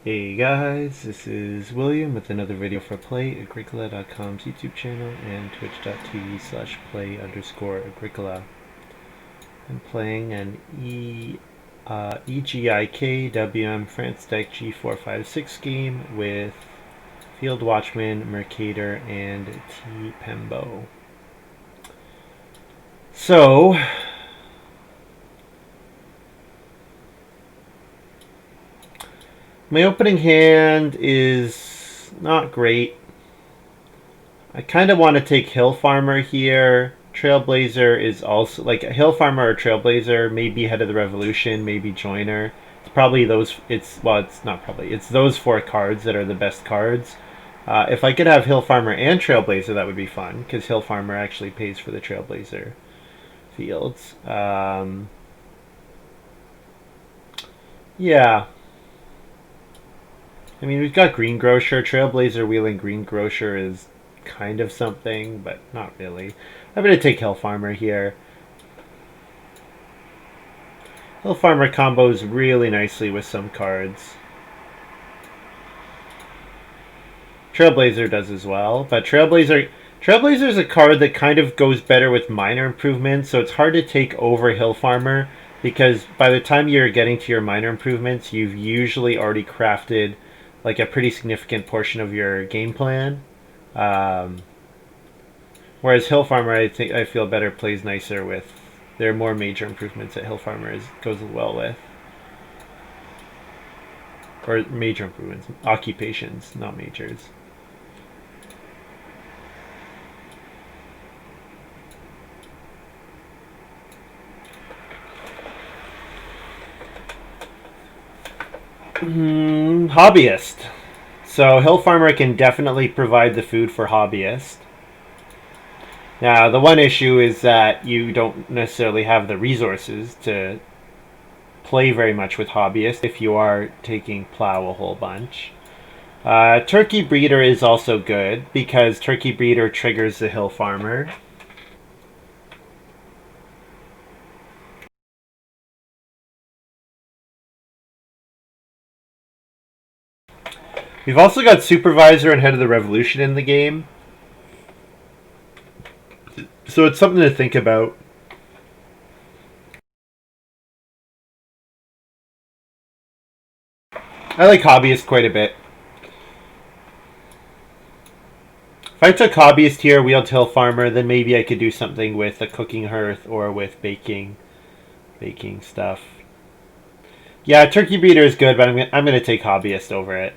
Hey guys, this is William with another video for Play-agricola.com's YouTube channel and twitch.tv/play_agricola. I'm playing an EGIK WM France deck G456 game with Field Watchman, Mercator, and tpembo. So, my opening hand is not great. I kind of want to take Hill Farmer here. Trailblazer is also like a Hill Farmer or Trailblazer, maybe Head of the Revolution, maybe Joiner. It's probably those. It's not probably. It's those four cards that are the best cards. If I could have Hill Farmer and Trailblazer, that would be fun because Hill Farmer actually pays for the Trailblazer fields. Yeah. I mean, we've got Greengrocer. Trailblazer wheeling Greengrocer is kind of something, but not really. I'm going to take Hill Farmer here. Hill Farmer combos really nicely with some cards. Trailblazer does as well, but Trailblazer is a card that kind of goes better with minor improvements, so it's hard to take over Hill Farmer because by the time you're getting to your minor improvements, you've usually already crafted like a pretty significant portion of your game plan. Whereas Hill Farmer, I feel better plays nicer with. There are more major improvements that Hill Farmer goes well with, or major improvements, occupations, not majors. Hobbyist. So Hill Farmer can definitely provide the food for hobbyist. Now, the one issue is that you don't necessarily have the resources to play very much with hobbyist if you are taking plow a whole bunch. Turkey Breeder is also good because Turkey Breeder triggers the Hill Farmer. We've also got Supervisor and Head of the Revolution in the game. So it's something to think about. I like Hobbyist quite a bit. If I took Hobbyist here, wheeled Hill Farmer, then maybe I could do something with a cooking hearth or with baking stuff. Yeah, Turkey Breeder is good, but I'm gonna take Hobbyist over it.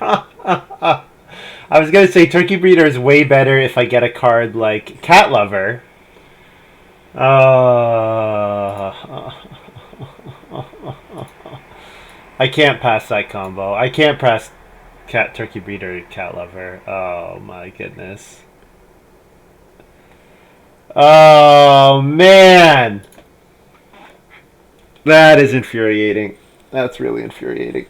I was gonna say Turkey Breeder is way better if I get a card like Cat Lover. I can't pass that combo. I can't pass Cat Turkey Breeder Cat Lover. Oh my goodness. Oh man, that is infuriating. That's really infuriating.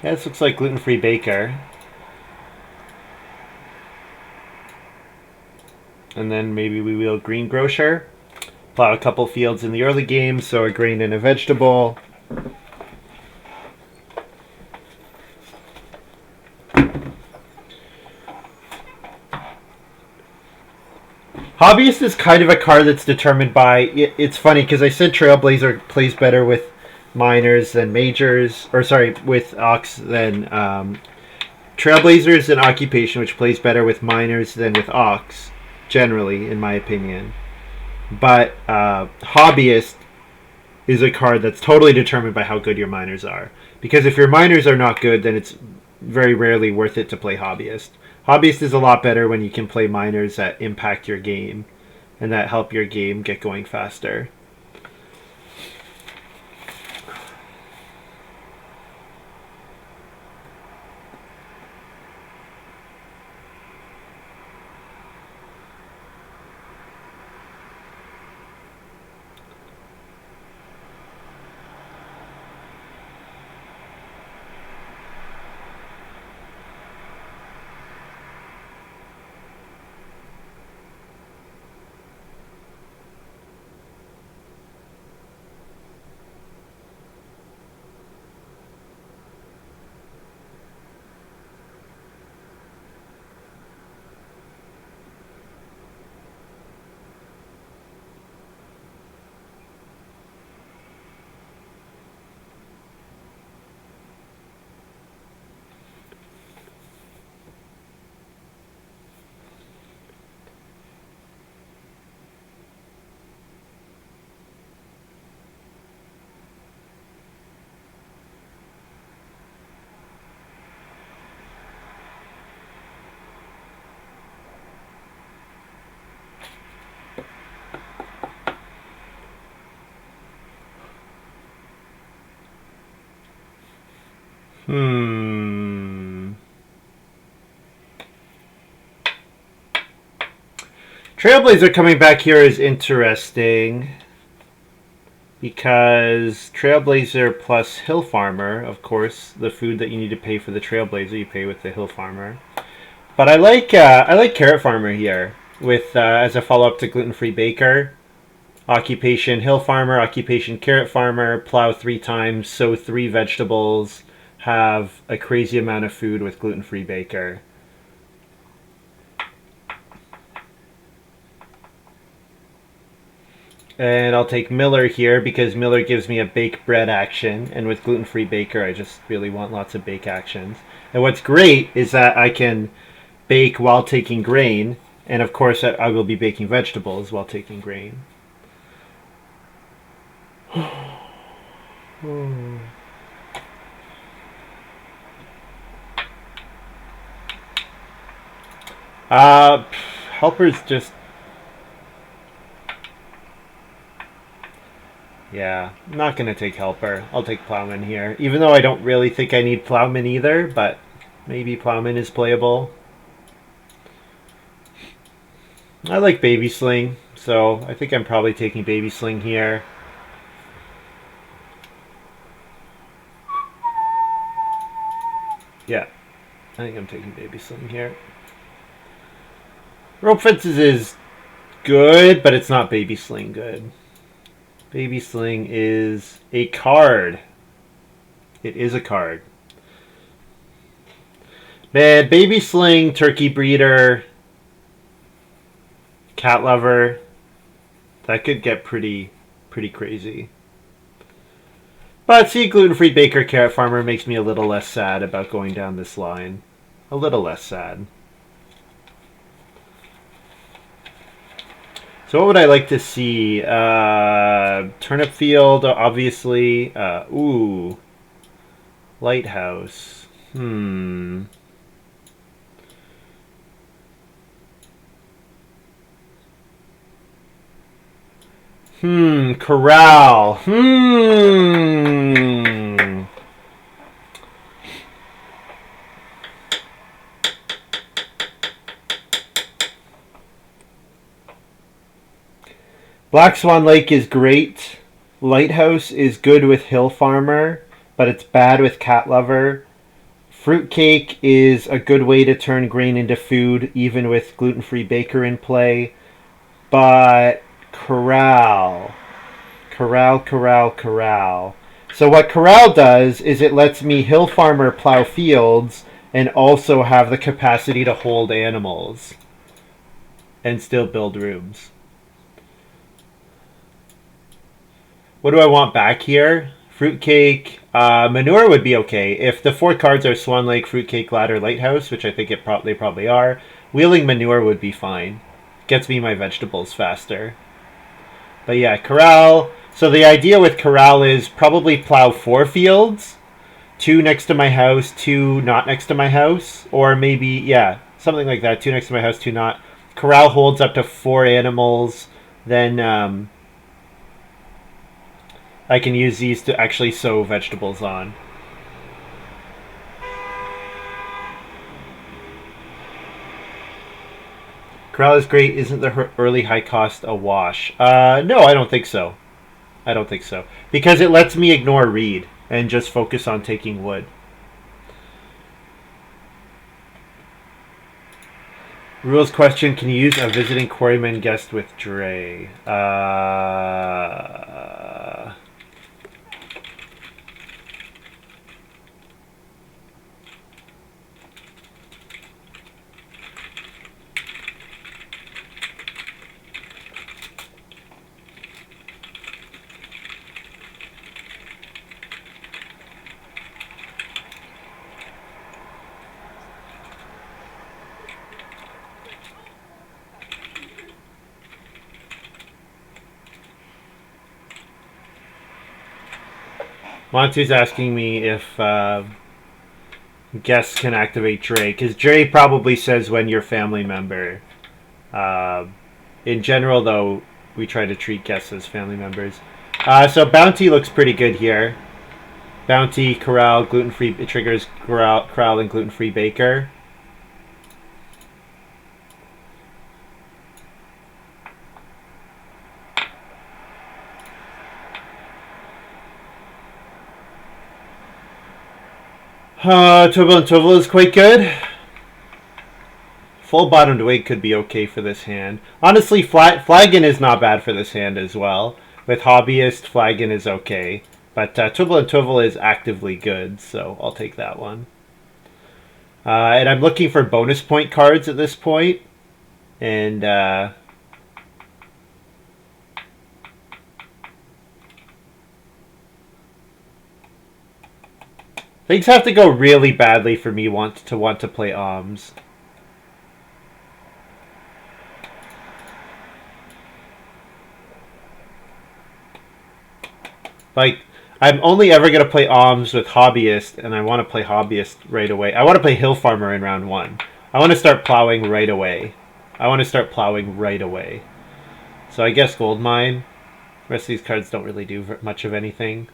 Yeah, this looks like gluten-free baker. And then maybe we wheel Greengrocer. Plow a couple fields in the early game, so a grain and a vegetable. Hobbyist is kind of a card that's determined by. It's funny because I said Trailblazer plays better with minors than majors, or sorry, with Ox than Trailblazer is an occupation which plays better with minors than with Ox, generally, in my opinion. But Hobbyist is a card that's totally determined by how good your minors are. Because if your minors are not good, then it's very rarely worth it to play Hobbyist. Hobbyist is a lot better when you can play minors that impact your game and that help your game get going faster. Trailblazer coming back here is interesting because Trailblazer plus Hill Farmer, of course, the food that you need to pay for the Trailblazer, you pay with the Hill Farmer. But I like Carrot Farmer here with as a follow up to Gluten Free Baker. Occupation Hill Farmer, Occupation Carrot Farmer, plow 3 times, sow 3 vegetables, have a crazy amount of food with Gluten Free Baker. And I'll take Miller here because Miller gives me a bake bread action, and with Gluten Free Baker I just really want lots of bake actions. And what's great is that I can bake while taking grain, and of course I will be baking vegetables while taking grain. Helper's just... Yeah, I'm not going to take Helper. I'll take Plowman here. Even though I don't really think I need Plowman either, but maybe Plowman is playable. I like Baby Sling, so I think I'm probably taking Baby Sling here. Yeah, I think I'm taking Baby Sling here. Rope Fences is good, but it's not Baby Sling good. Baby Sling is a card. It is a card. Man, Baby Sling, Turkey Breeder, Cat Lover, that could get pretty crazy. But see, Gluten Free Baker, Carrot Farmer makes me a little less sad about going down this line. A little less sad. So what would I like to see? Turnip Field, obviously. Ooh. Lighthouse. Corral. Black Swan Lake is great. Lighthouse is good with Hill Farmer, but it's bad with Cat Lover. Fruitcake is a good way to turn grain into food, even with gluten-free baker in play. But Corral. So what Corral does is it lets me Hill Farmer plow fields and also have the capacity to hold animals and still build rooms. What do I want back here? Fruitcake, manure would be okay. If the 4 cards are Swan Lake, Fruitcake, Ladder, Lighthouse, which I think they probably are, wheeling manure would be fine. Gets me my vegetables faster. But yeah, Corral. So the idea with Corral is probably plow 4 fields. 2 next to my house, 2 not next to my house. Or maybe, yeah, something like that. 2 next to my house, 2 not. Corral holds up to 4 animals. Then I can use these to actually sow vegetables on. Corral is great. Isn't the early high cost a wash? No, I don't think so. I don't think so. Because it lets me ignore reed and just focus on taking wood. Rules question, can you use a visiting quarryman guest with Dre? Montu's asking me if guests can activate Dre, because Dre probably says when you're family member. In general, though, we try to treat guests as family members. So Bounty looks pretty good here. Bounty, corral, gluten-free triggers, corral, and gluten-free baker. Twivel and Twivel is quite good. Full bottomed wig could be okay for this hand. Honestly, Flagon is not bad for this hand as well. With Hobbyist, Flagon is okay. But Twivel and Twivel is actively good, so I'll take that one. And I'm looking for bonus point cards at this point. And things have to go really badly for me want to play OMS. Like, I'm only ever going to play OMS with Hobbyist, and I want to play Hobbyist right away. I want to play Hill Farmer in round 1. I want to start plowing right away. So I guess Gold Mine. The rest of these cards don't really do much of anything.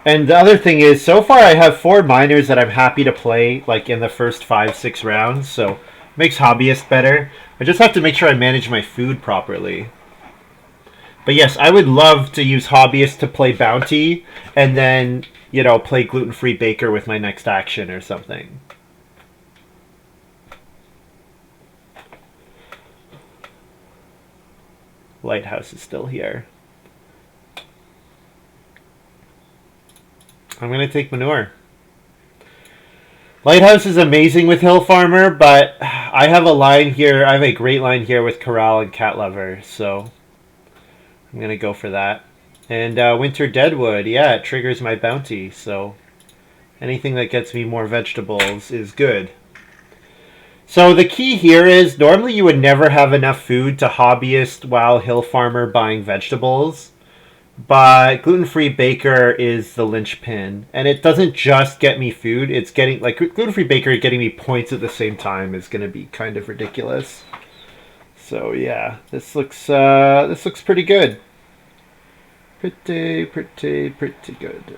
And the other thing is, so far I have 4 miners that I'm happy to play, like in the first 5-6 rounds, so makes Hobbyist better. I just have to make sure I manage my food properly. But yes, I would love to use Hobbyist to play Bounty, and then, you know, play Gluten-Free Baker with my next action or something. Lighthouse is still here. I'm going to take Manure. Lighthouse is amazing with Hill Farmer, but I have a line here. I have a great line here with Corral and Cat Lover, so I'm going to go for that. And Winter Deadwood, yeah, it triggers my bounty, so anything that gets me more vegetables is good. So the key here is, normally you would never have enough food to Hobbyist while Hill Farmer buying vegetables. But Gluten-Free Baker is the linchpin. And it doesn't just get me food. It's getting, like, Gluten-Free Baker getting me points at the same time is going to be kind of ridiculous. So, yeah. This looks pretty good. Pretty good.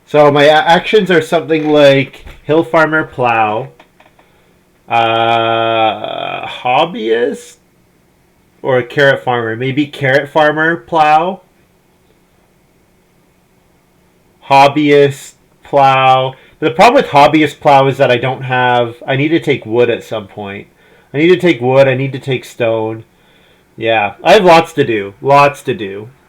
So my actions are something like Hill Farmer Plow, Hobbyist, or a Carrot Farmer. Maybe Carrot Farmer Plow, Hobbyist Plow. But the problem with Hobbyist Plow is that I need to take wood at some point. I need to take wood, I need to take stone. Yeah, I have lots to do.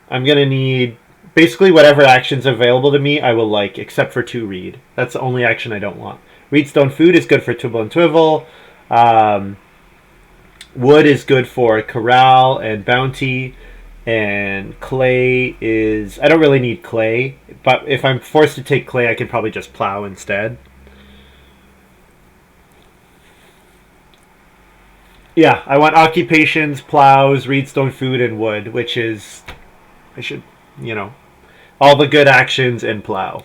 I'm going to need basically whatever actions available to me I will like, except for 2 read. That's the only action I don't want. Reed Stone Food is good for Twivel and Twivel. Wood is good for Corral and Bounty. And Clay is... I don't really need Clay, but if I'm forced to take Clay, I can probably just Plow instead. Yeah, I want Occupations, Plows, Reed Stone Food, and Wood, which is... I should, all the good actions and Plow.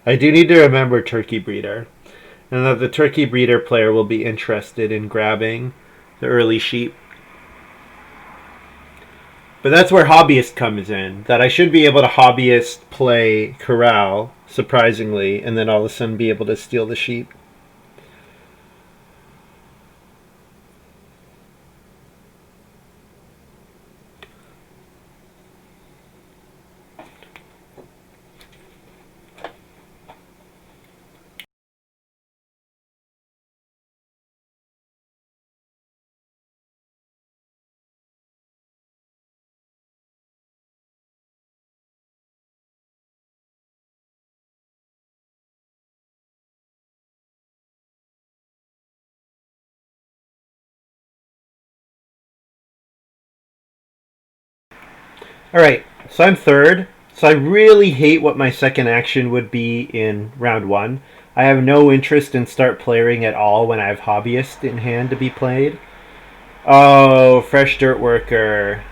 I do need to remember Turkey Breeder, and that the Turkey Breeder player will be interested in grabbing the early sheep. But that's where Hobbyist comes in, that I should be able to Hobbyist play Corral, surprisingly, and then all of a sudden be able to steal the sheep. Alright, so I'm third. So I really hate what my second action would be in round one. I have no interest in start playing at all when I have hobbyist in hand to be played. Oh, fresh dirt worker.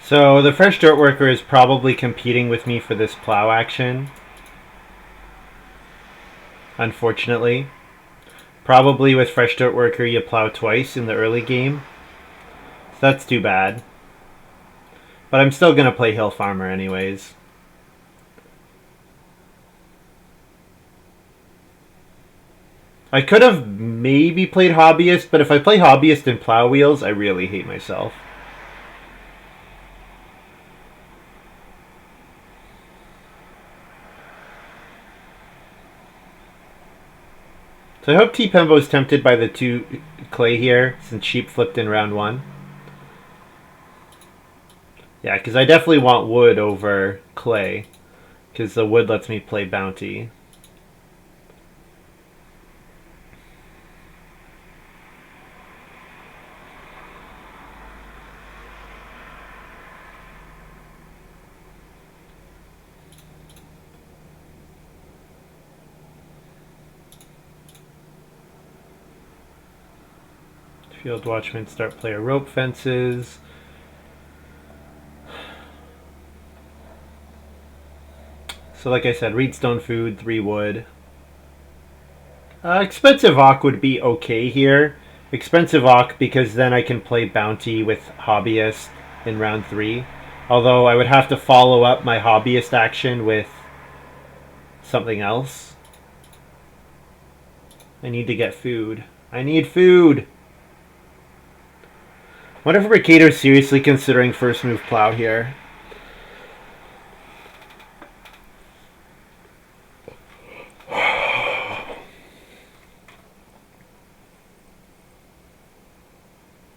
So the fresh dirt worker is probably competing with me for this plow action. Unfortunately. Probably with fresh dirt worker you plow twice in the early game. So that's too bad. But I'm still going to play hill farmer anyways. I could have maybe played hobbyist, but if I play hobbyist and plow wheels, I really hate myself. So I hope tpembo is tempted by the 2 clay here, since sheep flipped in round 1. Yeah, because I definitely want wood over clay, because the wood lets me play bounty. Field watchmen start player rope fences. So like I said, reedstone food, 3 wood. Expensive Ock would be okay here. Expensive Ock because then I can play bounty with hobbyist in round 3. Although I would have to follow up my hobbyist action with something else. I need to get food. I need food! Wonder if mercator is seriously considering first move plow here.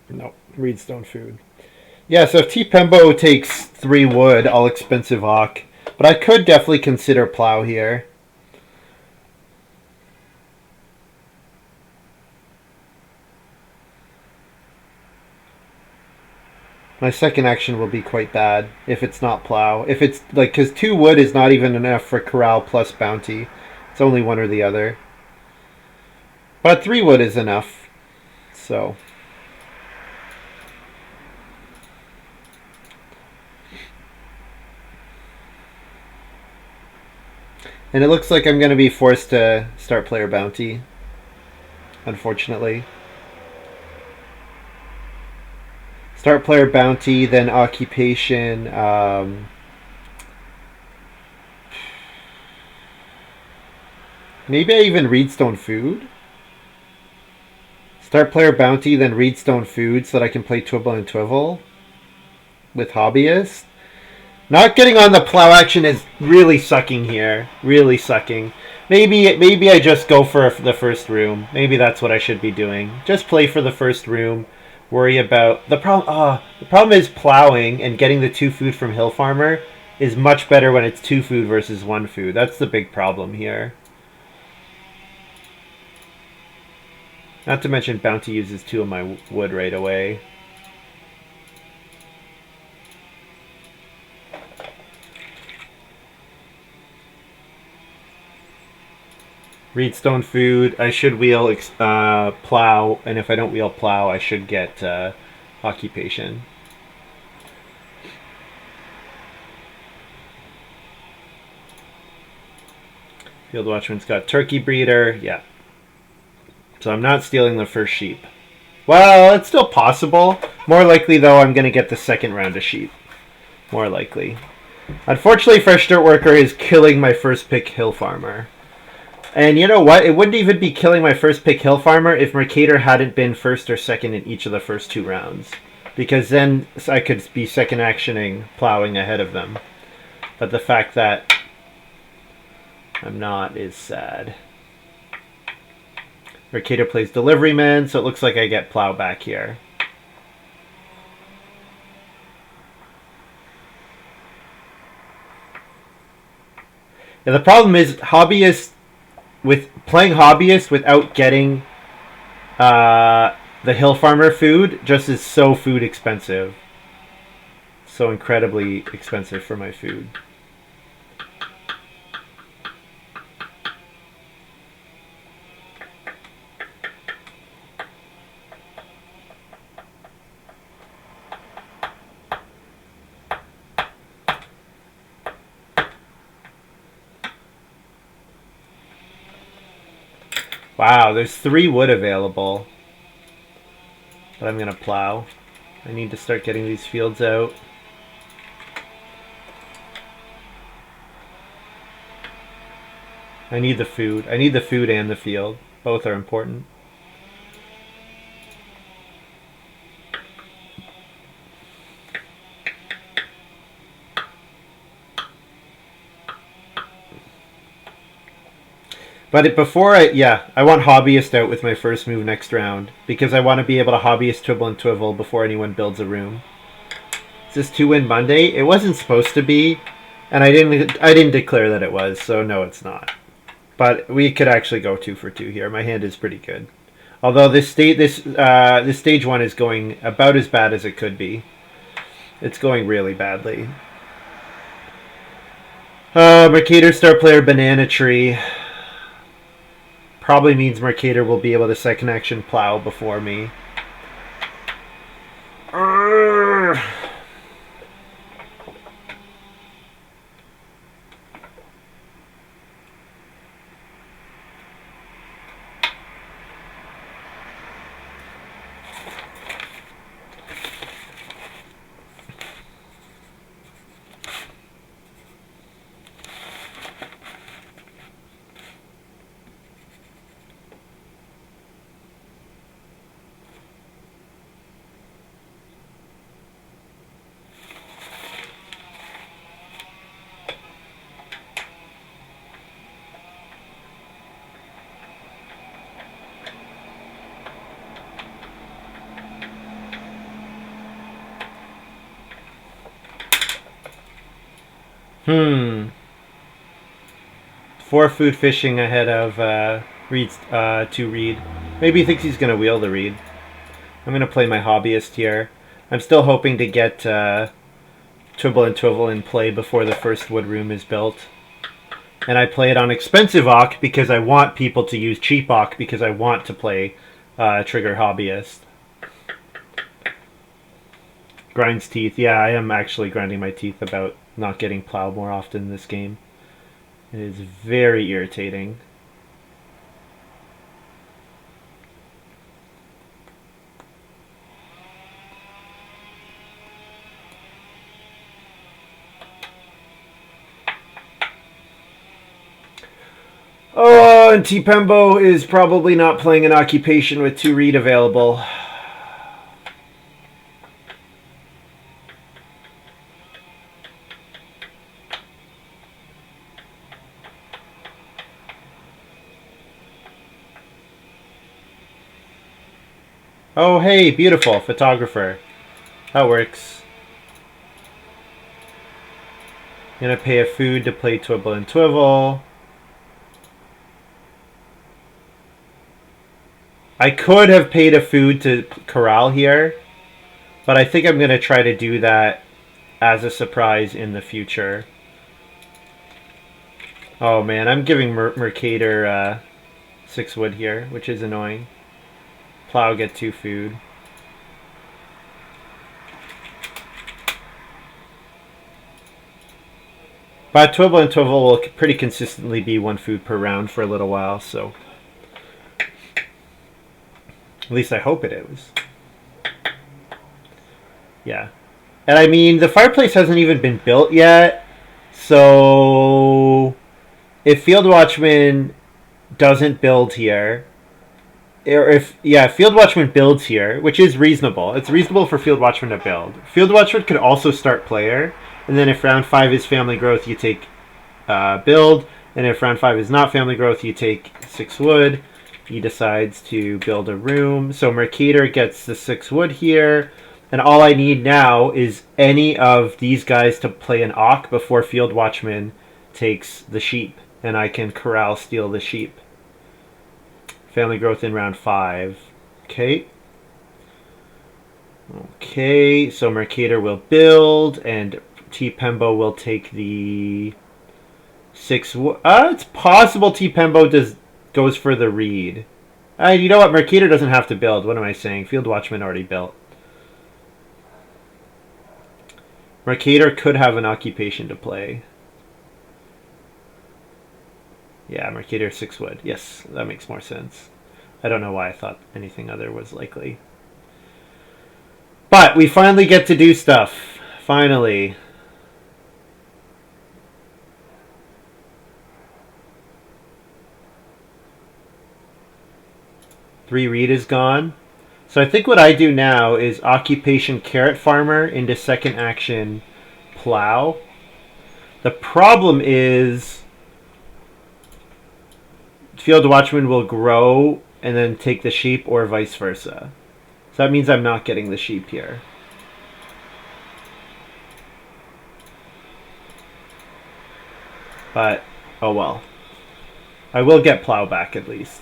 No, reedstone food. Yeah, so if tpembo takes 3 wood, I'll expensive Ock. But I could definitely consider plow here. My second action will be quite bad if it's not plow. If it's like, because 2 wood is not even enough for corral plus bounty. It's only one or the other. But 3 wood is enough. So. And it looks like I'm going to be forced to start player bounty. Unfortunately. Start player bounty, then occupation. Maybe I even reedstone food. Start player bounty, then reedstone food so that I can play Twibble and Twivel with hobbyist. Not getting on the plow action is really sucking here. Really sucking. Maybe I just go for the first room. Maybe that's what I should be doing. Just play for the first room. Worry about the problem. The problem is plowing and getting the 2 food from hill farmer is much better when it's 2 food versus 1 food. That's the big problem here. Not to mention bounty uses 2 of my wood right away. Reedstone food. I should wheel plow, and if I don't wheel plow, I should get occupation. Field Watchman's got turkey breeder. Yeah. So I'm not stealing the first sheep. Well, it's still possible. More likely, though, I'm going to get the second round of sheep. More likely. Unfortunately, Fresh Dirt Worker is killing my first pick Hill Farmer. And you know what? It wouldn't even be killing my first pick Hill Farmer if Mercator hadn't been first or second in each of the first 2 rounds. Because then I could be second actioning, plowing ahead of them. But the fact that I'm not is sad. Mercator plays Deliveryman, so it looks like I get plow back here. And the problem is playing hobbyist without getting the Hill Farmer food just is so food expensive. So incredibly expensive for my food. Wow, there's 3 wood available. But I'm going to plow. I need to start getting these fields out. I need the food. I need the food and the field. Both are important. But I want Hobbyist out with my first move next round because I want to be able to Hobbyist Twibble and Twivel before anyone builds a room. Is this 2-win Monday? It wasn't supposed to be, and I didn't declare that it was, so no, it's not. But we could actually go 2 for 2 here. My hand is pretty good, although this stage 1 is going about as bad as it could be. It's going really badly. Mercator star player Banana Tree. Probably means Mercator will be able to second action plow before me. Hmm. 4 food fishing ahead of Reed's 2 Reed. Maybe he thinks he's going to wheel the Reed. I'm going to play my Hobbyist here. I'm still hoping to get Twibble and Twivel in play before the first wood room is built. And I play it on expensive Ock because I want people to use cheap Ock because I want to play Trigger Hobbyist. Grinds teeth. Yeah, I am actually grinding my teeth about not getting plowed more often in this game. It is very irritating. Oh, and tpembo is probably not playing an occupation with 2 Reed available. Oh, hey, beautiful. Photographer. That works. I'm gonna pay a food to play Twibble and Twivel. I could have paid a food to corral here, but I think I'm gonna try to do that as a surprise in the future. Oh man, I'm giving Mercator 6 wood here, which is annoying. Plow get 2 food. But Twivel and Twivel will pretty consistently be 1 food per round for a little while, so at least I hope it is. Yeah. And I mean, the fireplace hasn't even been built yet, so if Field Watchman doesn't build here, or if Field Watchman builds here, which is reasonable. It's reasonable for Field Watchman to build. Field Watchman could also start player, and then if round 5 is family growth, you take build, and if round 5 is not family growth, you take 6 wood. He decides to build a room, so Mercator gets the 6 wood here, and all I need now is any of these guys to play an Auk before Field Watchman takes the sheep, and I can corral steal the sheep. Family growth in round 5. Okay. Okay, so Mercator will build, and tpembo will take the 6. It's possible tpembo goes for the read. You know what? Mercator doesn't have to build. What am I saying? Field Watchman already built. Mercator could have an occupation to play. Yeah, Mercator 6 wood. Yes, that makes more sense. I don't know why I thought anything other was likely. But we finally get to do stuff. Finally. Three read is gone. So I think what I do now is occupation carrot farmer into second action plow. The problem is Field Watchman will grow and then take the sheep, or vice versa. So that means I'm not getting the sheep here. But, oh well. I will get plow back at least.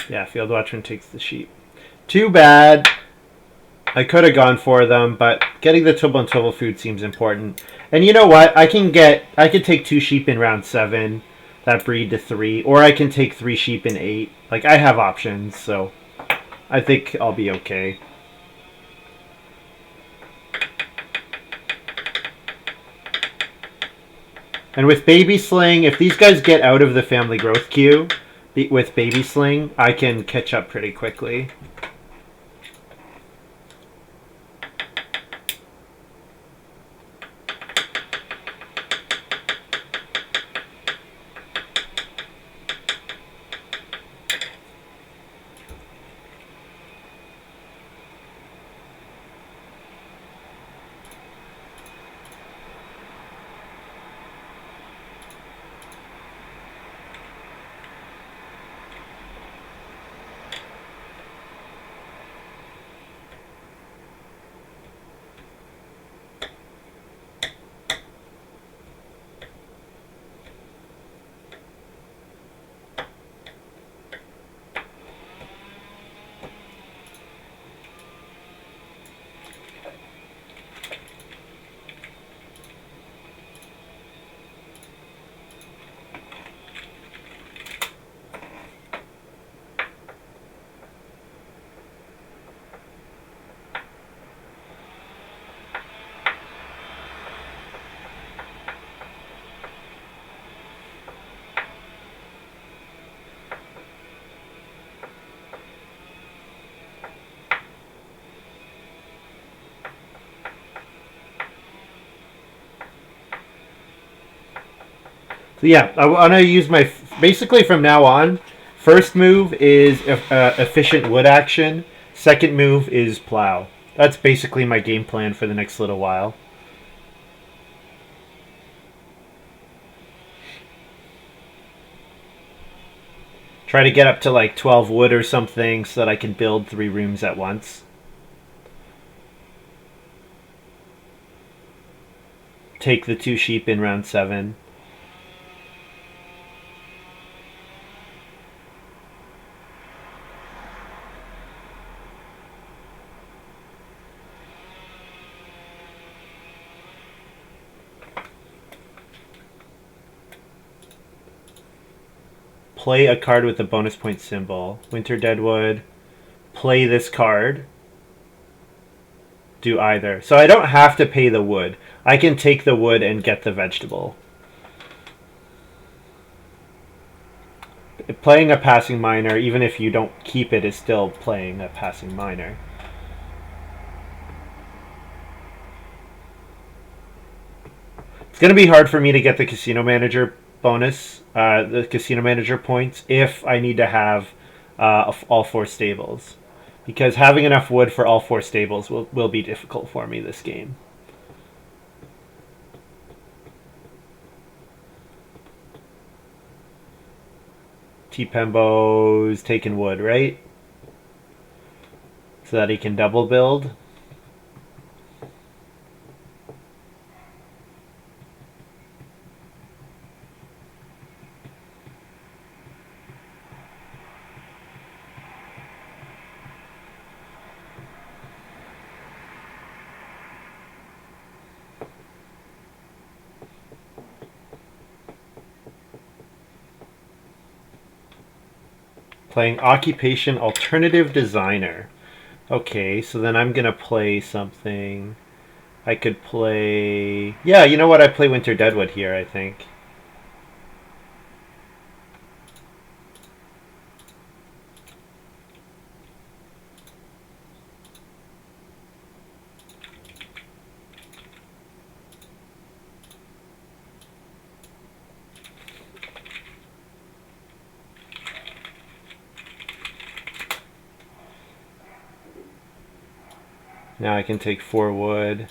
Yeah, Field Watchman takes the sheep. Too bad. I could have gone for them, but getting the Twivel and Twivel food seems important. And you know what? I could take 2 sheep in round 7, that breed to 3, or I can take 3 sheep in 8. Like, I have options, so I think I'll be okay. And with Baby Sling, if these guys get out of the family growth queue with Baby Sling, I can catch up pretty quickly. So yeah, I want to use my... Basically from now on, first move is efficient wood action. Second move is plow. That's basically my game plan for the next little while. Try to get up to like 12 wood or something so that I can build 3 rooms at once. Take the 2 sheep in round 7. play a card with a bonus point symbol. Winter Deadwood, play this card, do either. So I don't have to pay the wood. I can take the wood and get the vegetable. Playing a passing miner, even if you don't keep it, is still playing a passing miner. It's going to be hard for me to get the casino manager bonus, the casino manager points, if I need to have all 4 stables. Because having enough wood for all 4 stables will be difficult for me this game. tpembo's taking wood, right? So that he can double build. Playing Occupation Alternative Designer. Okay, so then I'm going to play something. I could play... Yeah, you know what? I play Winter Deadwood here, I think. Now I can take 4 wood.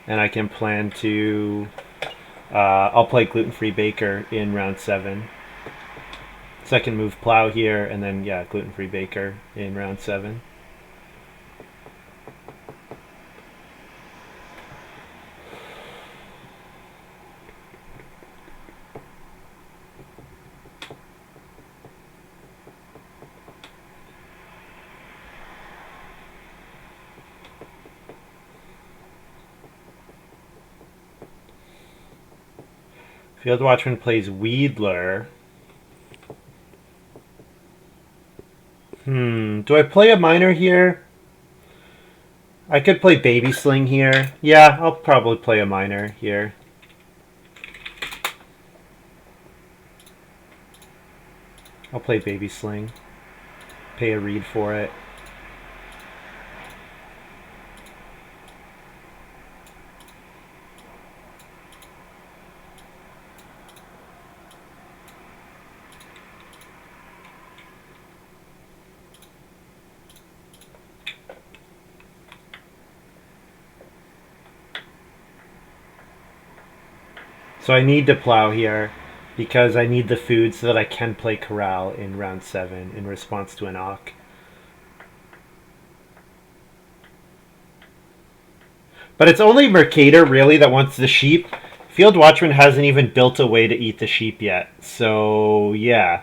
And I can plan to... I'll play Gluten-Free Baker in round 7. Second move Plow here, and then, yeah, Gluten-Free Baker in round 7. Field Watchman plays Wheedler. Do I play a miner here? I could play Baby Sling here. Yeah, I'll probably play a miner here. I'll play Baby Sling. Pay a read for it. So I need to plow here because I need the food so that I can play Corral in round 7 in response to an Ock. But it's only Mercator really that wants the sheep. Field Watchman hasn't even built a way to eat the sheep yet. So yeah.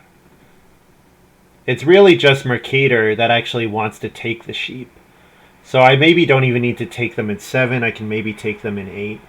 It's really just Mercator that actually wants to take the sheep. So I maybe don't even need to take them in 7. I can maybe take them in 8.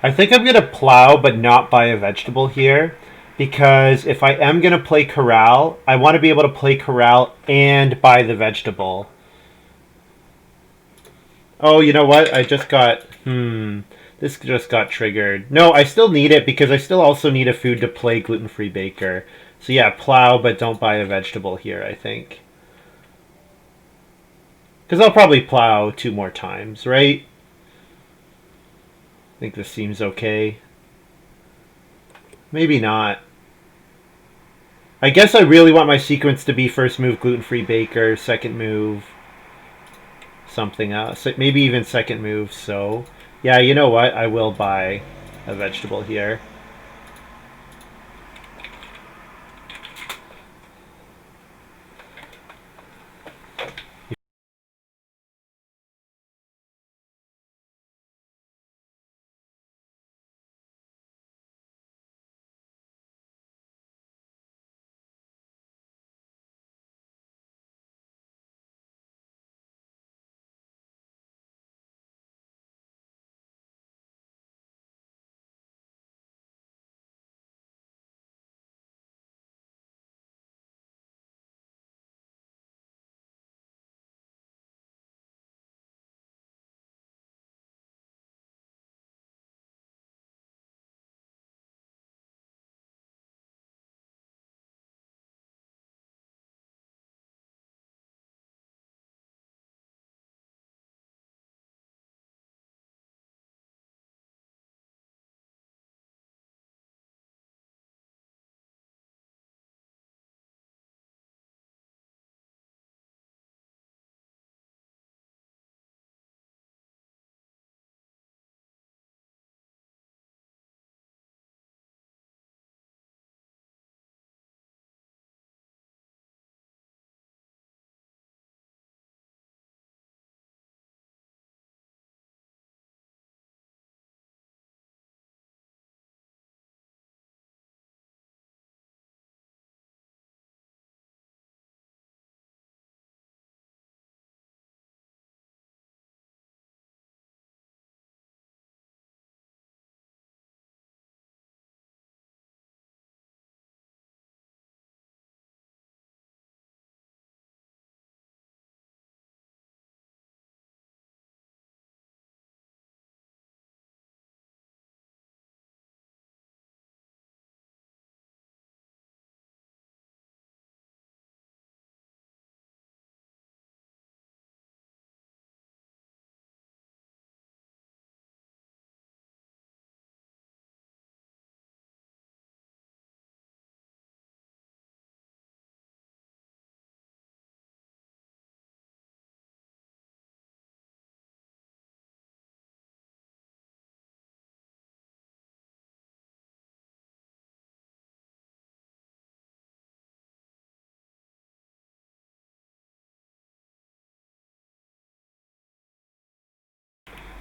I think I'm going to plow but not buy a vegetable here, because if I am going to play Corral, I want to be able to play Corral and buy the vegetable. Oh, you know what? I just got... This just got triggered. No, I still need it because I still also need a food to play Gluten-Free Baker. So yeah, plow but don't buy a vegetable here, I think. Because I'll probably plow 2 more times, right? I think this seems okay. Maybe not. I guess I really want my sequence to be first move Gluten-Free Baker, second move something else. Maybe even second move, so... Yeah, you know what? I will buy a vegetable here.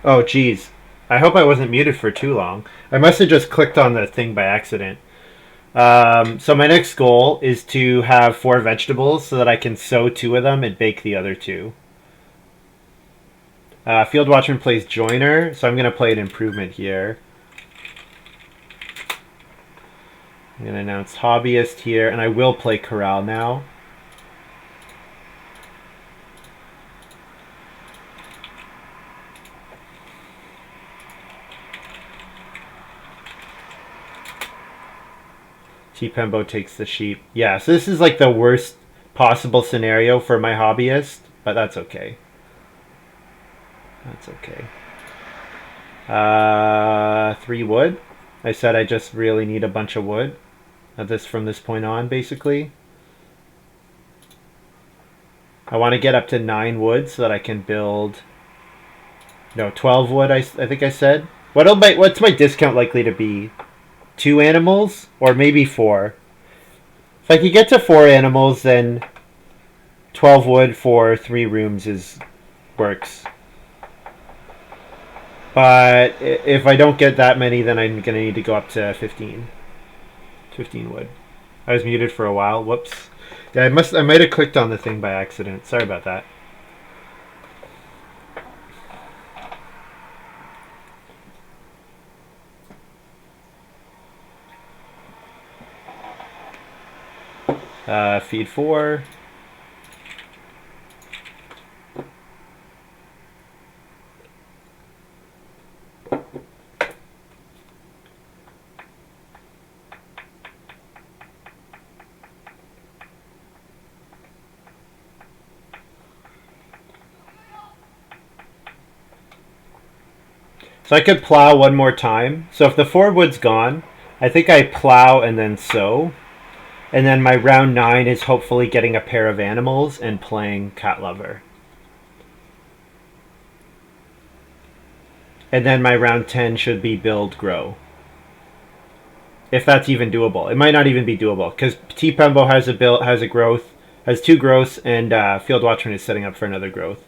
Oh, geez. I hope I wasn't muted for too long. I must have just clicked on the thing by accident. So my next goal is to have 4 vegetables so that I can sow 2 of them and bake the other 2. Field Watchman plays Joiner, so I'm going to play an improvement here. I'm going to announce Hobbyist here, and I will play Corral now. tpembo takes the sheep. Yeah, so this is like the worst possible scenario for my hobbyist, but that's okay. That's okay. 3 wood. I said I just really need a bunch of wood. This from this point on, basically. I want to get up to 9 wood so that I can build. No, 12 wood. I think I said. What's my discount likely to be? 2 animals or maybe 4. If I could get to 4 animals, then 12 wood for 3 rooms works. But if I don't get that many, then I'm gonna need to go up to 15. 15 wood. I was muted for a while. Whoops. Yeah, I might have clicked on the thing by accident. Sorry about that. Feed 4. So I could plow one more time. So if the 4 wood's gone, I think I plow and then sow. And then my round 9 is hopefully getting a pair of animals and playing Cat Lover. And then my round 10 should be build grow. If that's even doable. It might not even be doable because tpembo has a growth, has 2 growths, and Field Watchman is setting up for another growth.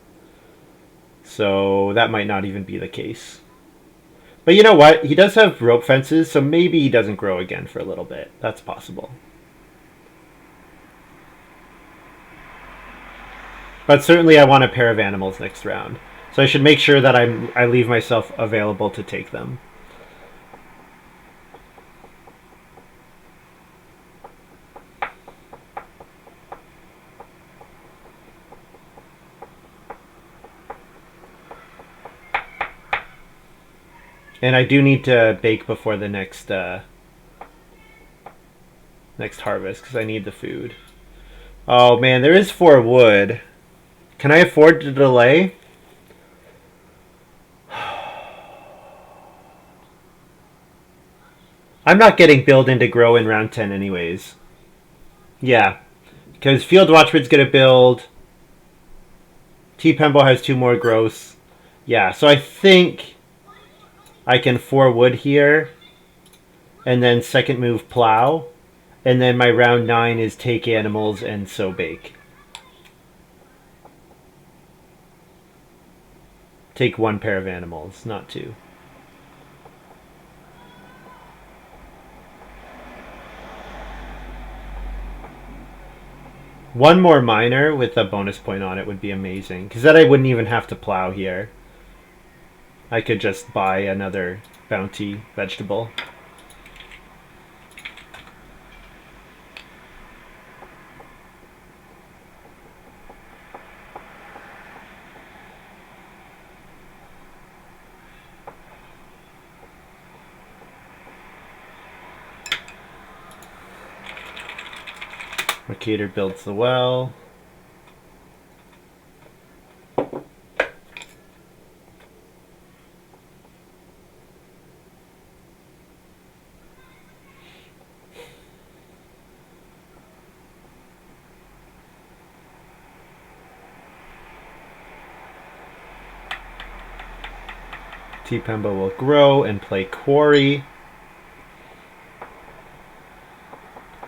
So that might not even be the case. But you know what? He does have rope fences, so maybe he doesn't grow again for a little bit. That's possible. But certainly I want a pair of animals next round. So I should make sure that I leave myself available to take them. And I do need to bake before the next harvest because I need the food. Oh man, there is 4 wood. Can I afford to delay? I'm not getting build into grow in round 10 anyways. Yeah, because Field Watchman's going to build. tpembo has 2 more growths. Yeah, so I think I can 4 wood here. And then second move plow. And then my round 9 is take animals and sow bake. Take 1 pair of animals, not 2. One more miner with a bonus point on it would be amazing. Because then I wouldn't even have to plow here. I could just buy another bounty vegetable. Mercator builds the well. tpembo will grow and play quarry.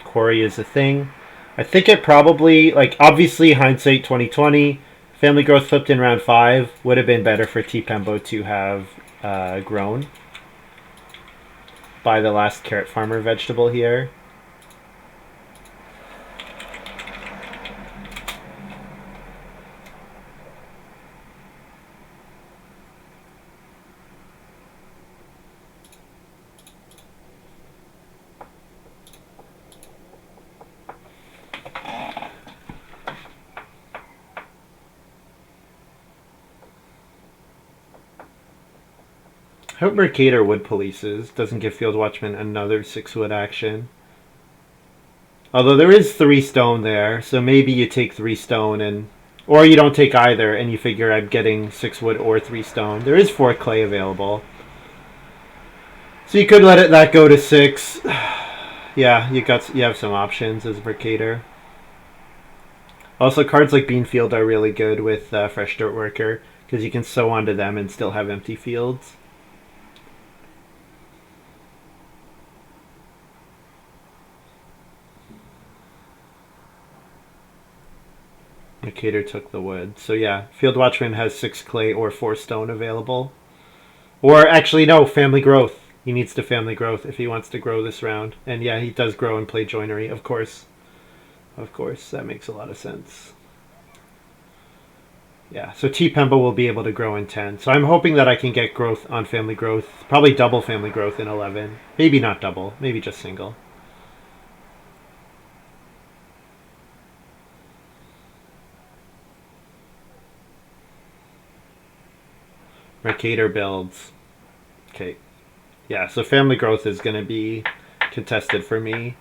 Quarry is a thing. I think it probably, like, obviously hindsight 2020, Family growth flipped in round 5. Would have been better for tpembo to have grown by the last carrot farmer vegetable here. I hope mercator wood polices doesn't give field watchman another 6 wood action. Although there is 3 stone there, so maybe you take 3 stone and, or you don't take either and you figure I'm getting 6 wood or 3 stone. There is 4 clay available, so you could let that go to 6. Yeah, you have some options as mercator. Also, cards like Beanfield are really good with Fresh Dirt Worker because you can sow onto them and still have empty fields. Mercator took the wood. So yeah, Field Watchman has 6 clay or 4 stone available. Or actually, no, family growth. He needs to family growth if he wants to grow this round. And yeah, he does grow and play joinery, of course. Of course, that makes a lot of sense. Yeah, so tpembo will be able to grow in 10. So I'm hoping that I can get growth on family growth. Probably double family growth in 11. Maybe not double, maybe just single. Mercator builds. Okay. Yeah, so family growth is going to be contested for me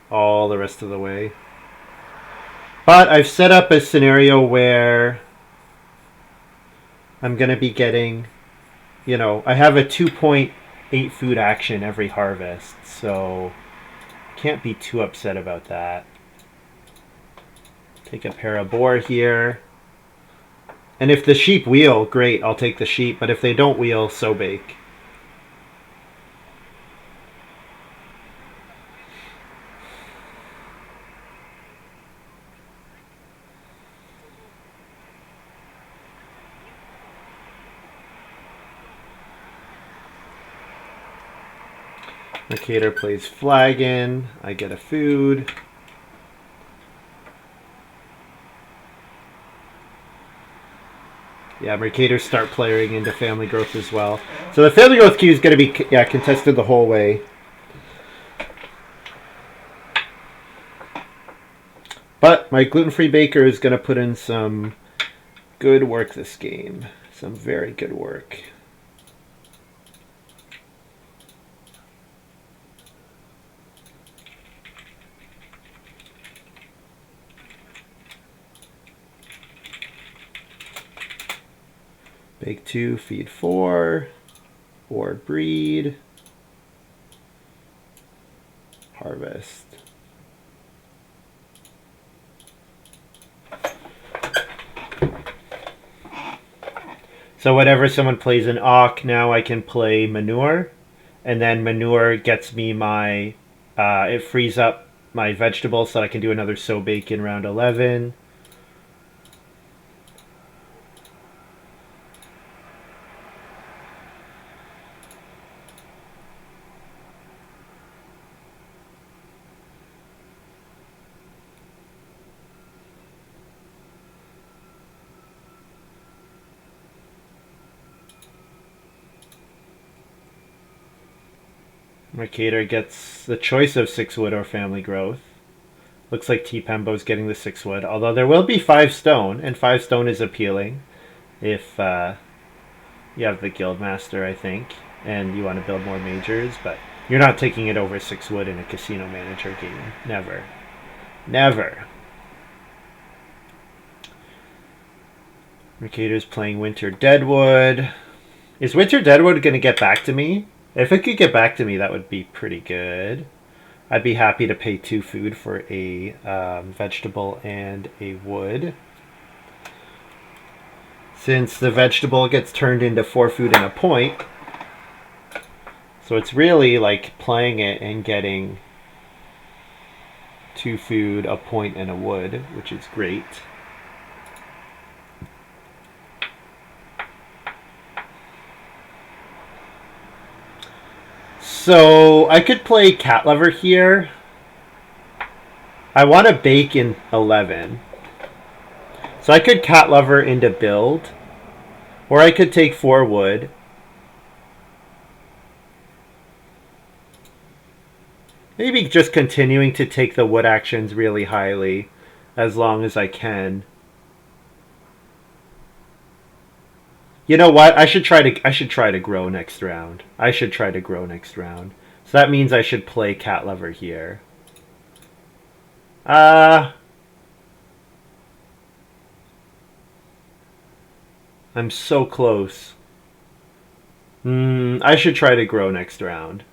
all the rest of the way. But I've set up a scenario where I'm going to be getting, I have a 2.8 food action every harvest, so can't be too upset about that. Take a pair of boar here. And if the sheep wheel, great, I'll take the sheep. But if they don't wheel, so bake. Mercator plays flagon. I get a food. Yeah, mercators start playing into family growth as well. So the family growth queue is going to be contested the whole way. But my gluten-free baker is going to put in some good work this game. Some very good work. Bake 2, feed 4, or breed, harvest. So whenever someone plays an Auk, now I can play manure, and then manure gets me my, it frees up my vegetables so I can do another sow bake in round 11. Mercator gets the choice of 6 wood or family growth. Looks like tpembo's getting the 6 wood, although there will be 5 stone, and 5 stone is appealing if you have the guildmaster, I think, and you want to build more majors, but you're not taking it over 6 wood in a casino manager game. Never. Never. Mercator's playing Winter Deadwood. Is Winter Deadwood going to get back to me? If it could get back to me, that would be pretty good. I'd be happy to pay 2 food for a vegetable and a wood. Since the vegetable gets turned into 4 food and a point. So it's really like playing it and getting 2 food, a point, and a wood, which is great. So I could play cat lover here. I want to bake in 11. So I could cat lover into build. Or I could take 4 wood. Maybe just continuing to take the wood actions really highly as long as I can. You know what? I should try to grow next round. I should try to grow next round. So that means I should play cat lover here. I'm so close. I should try to grow next round.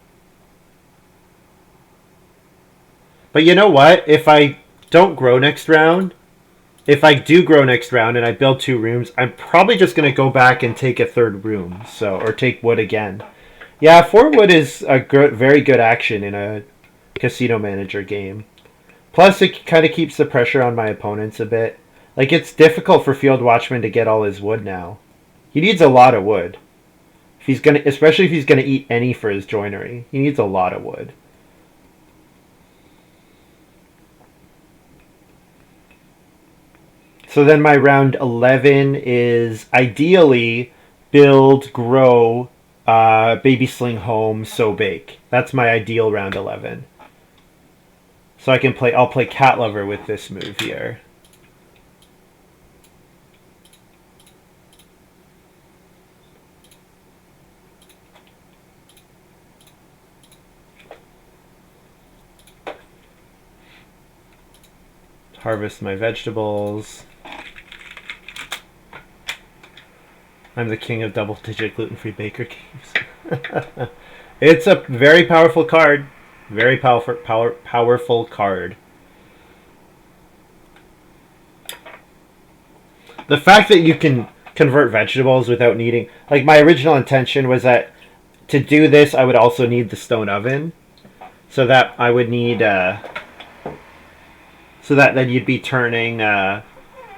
But you know what? If I don't grow next round, if I do grow next round and I build 2 rooms, I'm probably just going to go back and take a 3rd room. Or take wood again. Yeah, 4 wood is a very good action in a casino manager game. Plus, it kind of keeps the pressure on my opponents a bit. Like, it's difficult for Field Watchman to get all his wood now. He needs a lot of wood. Especially if he's gonna eat any for his joinery. He needs a lot of wood. So then my round 11 is ideally build, grow, baby sling home, so bake. That's my ideal round 11. So I'll play cat lover with this move here. Harvest my vegetables. I'm the king of double-digit gluten-free baker games. It's a very powerful card. Very powerful card. The fact that you can convert vegetables without needing... Like, my original intention was that to do this, I would also need the stone oven. So that I would need... so that then you'd be turning...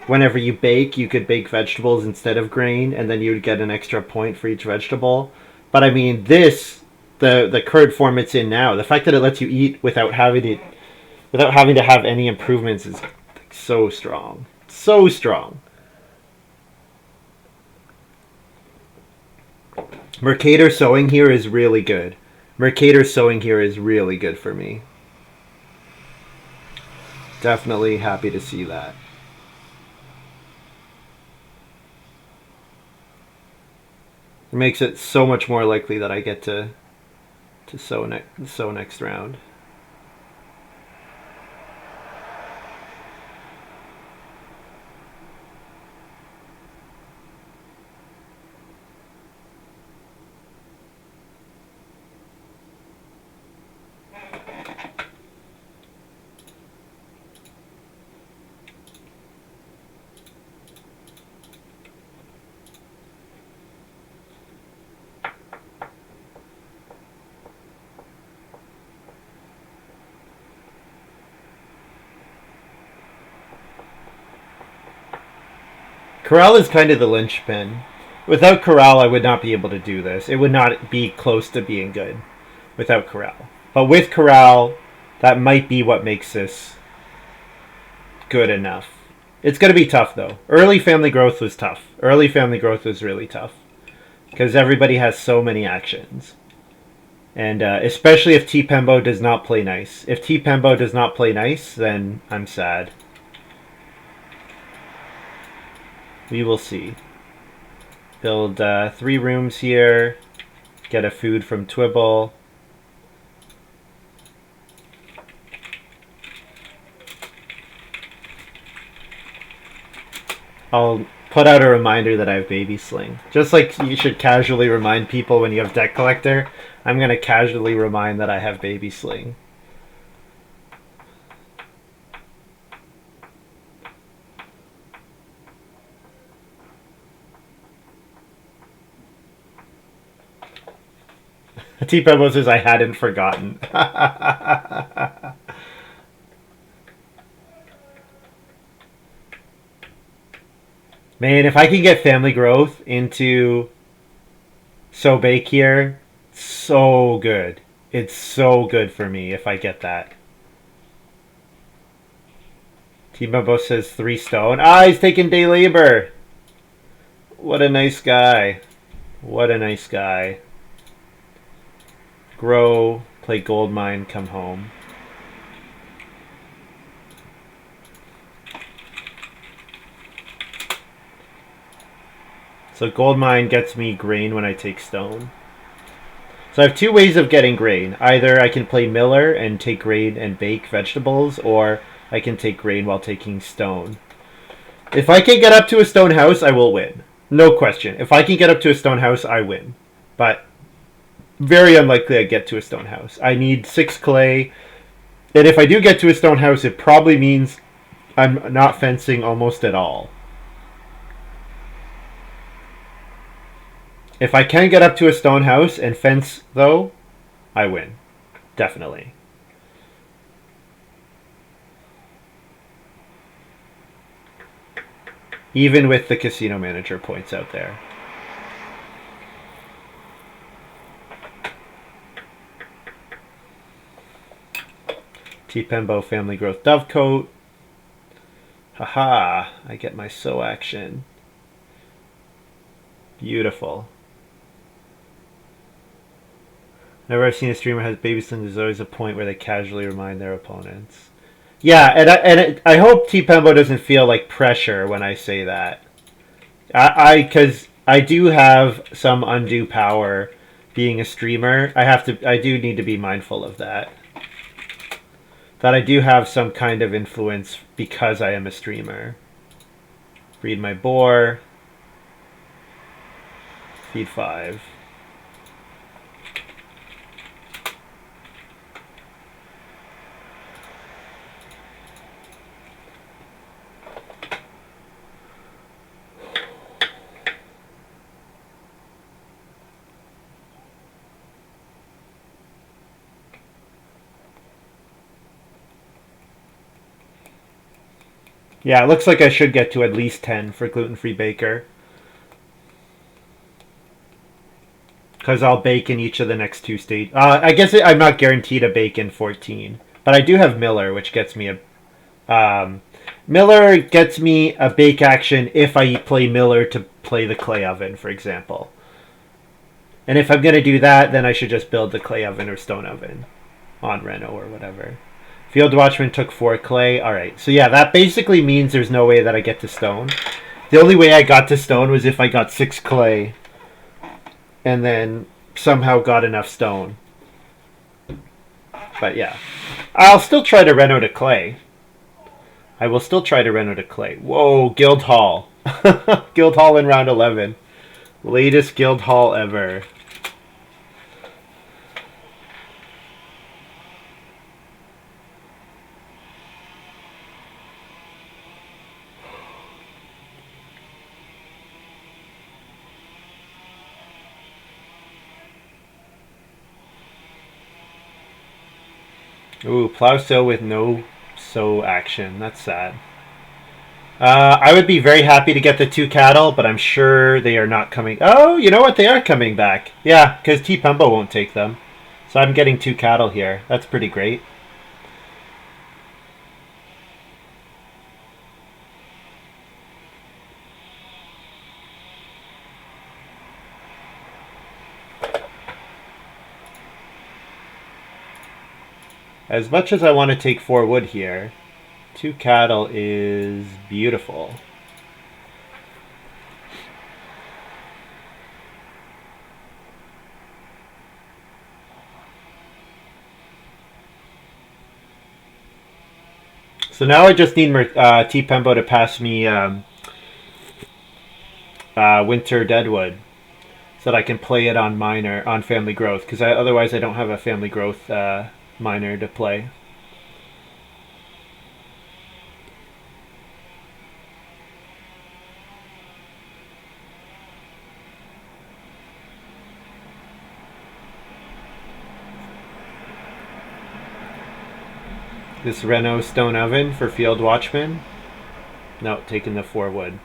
whenever you bake, you could bake vegetables instead of grain, and then you would get an extra point for each vegetable. But I mean, this... The current form it's in now, the fact that it lets you eat without having to have any improvements is so strong. So strong. Mercator sewing here is really good. Mercator sewing here is really good for me. Definitely happy to see that. It makes it so much more likely that I get to sow next round. Corral is kind of the linchpin. Without Corral, I would not be able to do this. It would not be close to being good without Corral. But with Corral, that might be what makes this good enough. It's going to be tough, though. Early family growth was tough. Early family growth was really tough. Because everybody has so many actions. And especially if tpembo does not play nice. If tpembo does not play nice, then I'm sad. We will see. Build 3 rooms here. Get a food from Twibble. I'll put out a reminder that I have baby sling. Just like you should casually remind people when you have deck collector, I'm going to casually remind that I have baby sling. tpembo says I hadn't forgotten. Man, if I can get family growth into So Bake here, so good. It's so good for me if I get that. tpembo says 3 stone. Ah, he's taking day labor. What a nice guy. What a nice guy. Grow, play gold mine, come home. So gold mine gets me grain when I take stone. So I have 2 ways of getting grain. Either I can play miller and take grain and bake vegetables, or I can take grain while taking stone. If I can get up to a stone house, I will win. No question. If I can get up to a stone house, I win. But very unlikely I get to a stone house. I need 6 clay. And if I do get to a stone house, it probably means I'm not fencing almost at all. If I can get up to a stone house and fence, though, I win. Definitely. Even with the casino manager points out there. tpembo family growth dovecoat. Haha, I get my sow action. Beautiful. Never I've seen a streamer has baby slings. There's always a point where they casually remind their opponents. Yeah, and I hope tpembo doesn't feel like pressure when I say that. Because I do have some undue power being a streamer. I do need to be mindful of that. That I do have some kind of influence because I am a streamer. Breed my boar. Feed 5. Yeah, it looks like I should get to at least 10 for gluten-free baker. Because I'll bake in each of the next 2 stages. I guess I'm not guaranteed a bake in 14. But I do have Miller, which gets me a... Miller gets me a bake action if I play Miller to play the clay oven, for example. And if I'm going to do that, then I should just build the clay oven or stone oven on Reno or whatever. Field Watchman took 4 clay. Alright, so yeah, that basically means there's no way that I get to stone. The only way I got to stone was if I got 6 clay and then somehow got enough stone. But yeah, I'll still try to Reno to clay. I will still try to Reno to clay. Whoa, Guild Hall. Guild Hall in round 11. Latest Guild Hall ever. Ooh, plow sow with no sow action. That's sad. I would be very happy to get the 2 cattle, but I'm sure they are not coming. Oh, you know what? They are coming back. Yeah, because tpembo won't take them. So I'm getting 2 cattle here. That's pretty great. As much as I want to take 4 wood here, 2 cattle is beautiful. So now I just need tpembo to pass me winter deadwood, so that I can play it on miner on family growth. Because otherwise I don't have a family growth miner to play. This Reno stone oven for Field Watchman. No, taking the 4 wood.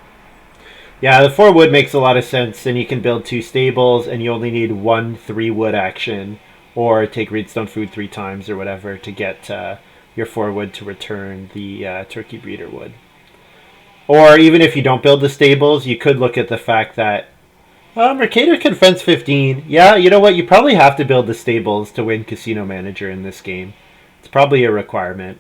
Yeah, the 4 wood makes a lot of sense, and you can build 2 stables, and you only need 1 3 wood action or take Reedstone Food 3 times or whatever to get your 4 wood to return the turkey breeder wood. Or even if you don't build the stables, you could look at the fact that Mercator can fence 15. Yeah, you know what? You probably have to build the stables to win Casino Manager in this game. It's probably a requirement.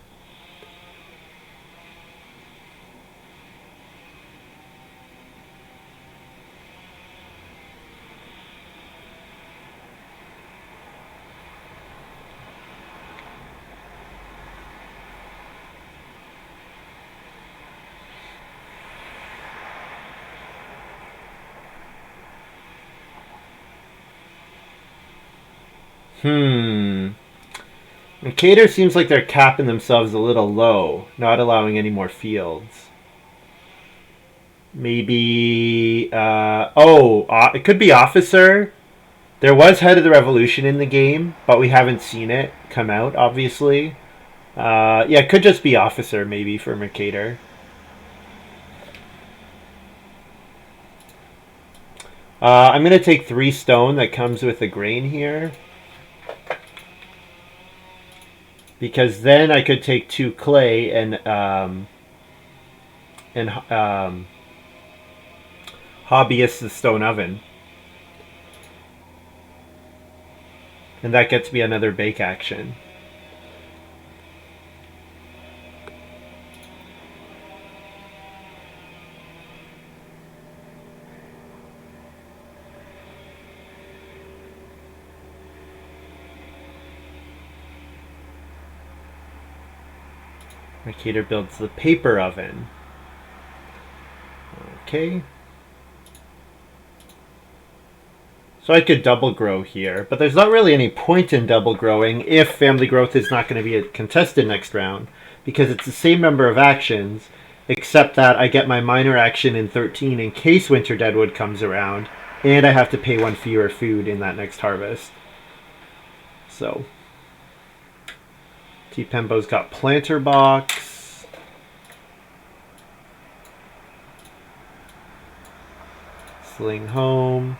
Mercator seems like they're capping themselves a little low, not allowing any more fields. Maybe, it could be Officer. There was Head of the Revolution in the game, but we haven't seen it come out, obviously. Yeah, it could just be Officer, maybe, for Mercator. I'm going to take 3 stone that comes with a grain here. Because then I could take 2 clay and hobbyist the stone oven. And that gets me another bake action. Mercator builds the paper oven. Okay. So I could double grow here, but there's not really any point in double growing if family growth is not going to be contested next round, because it's the same number of actions, except that I get my minor action in 13 in case Winter Deadwood comes around, and I have to pay 1 fewer food in that next harvest. So tpembo's got planter box. Sling home.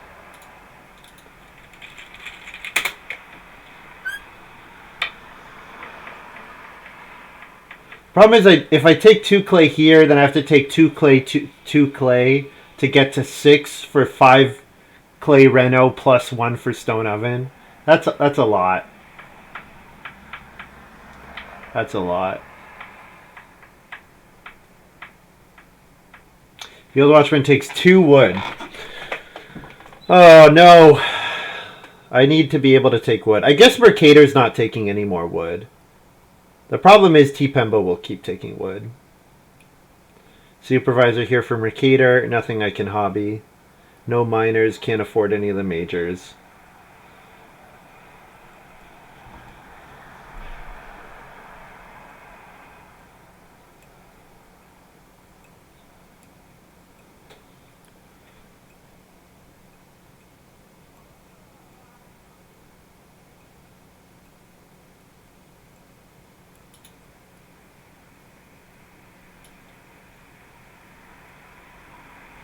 Problem is, if I take 2 clay here, then I have to take 2 clay, 2 clay to get to 6 for 5 clay reno plus 1 for stone oven. That's a lot. That's a lot. Field Watchman takes 2 wood. Oh no. I need to be able to take wood. I guess Mercator's not taking any more wood. The problem is tpembo will keep taking wood. Supervisor here for Mercator. Nothing I can hobby. No miners. Can't afford any of the majors.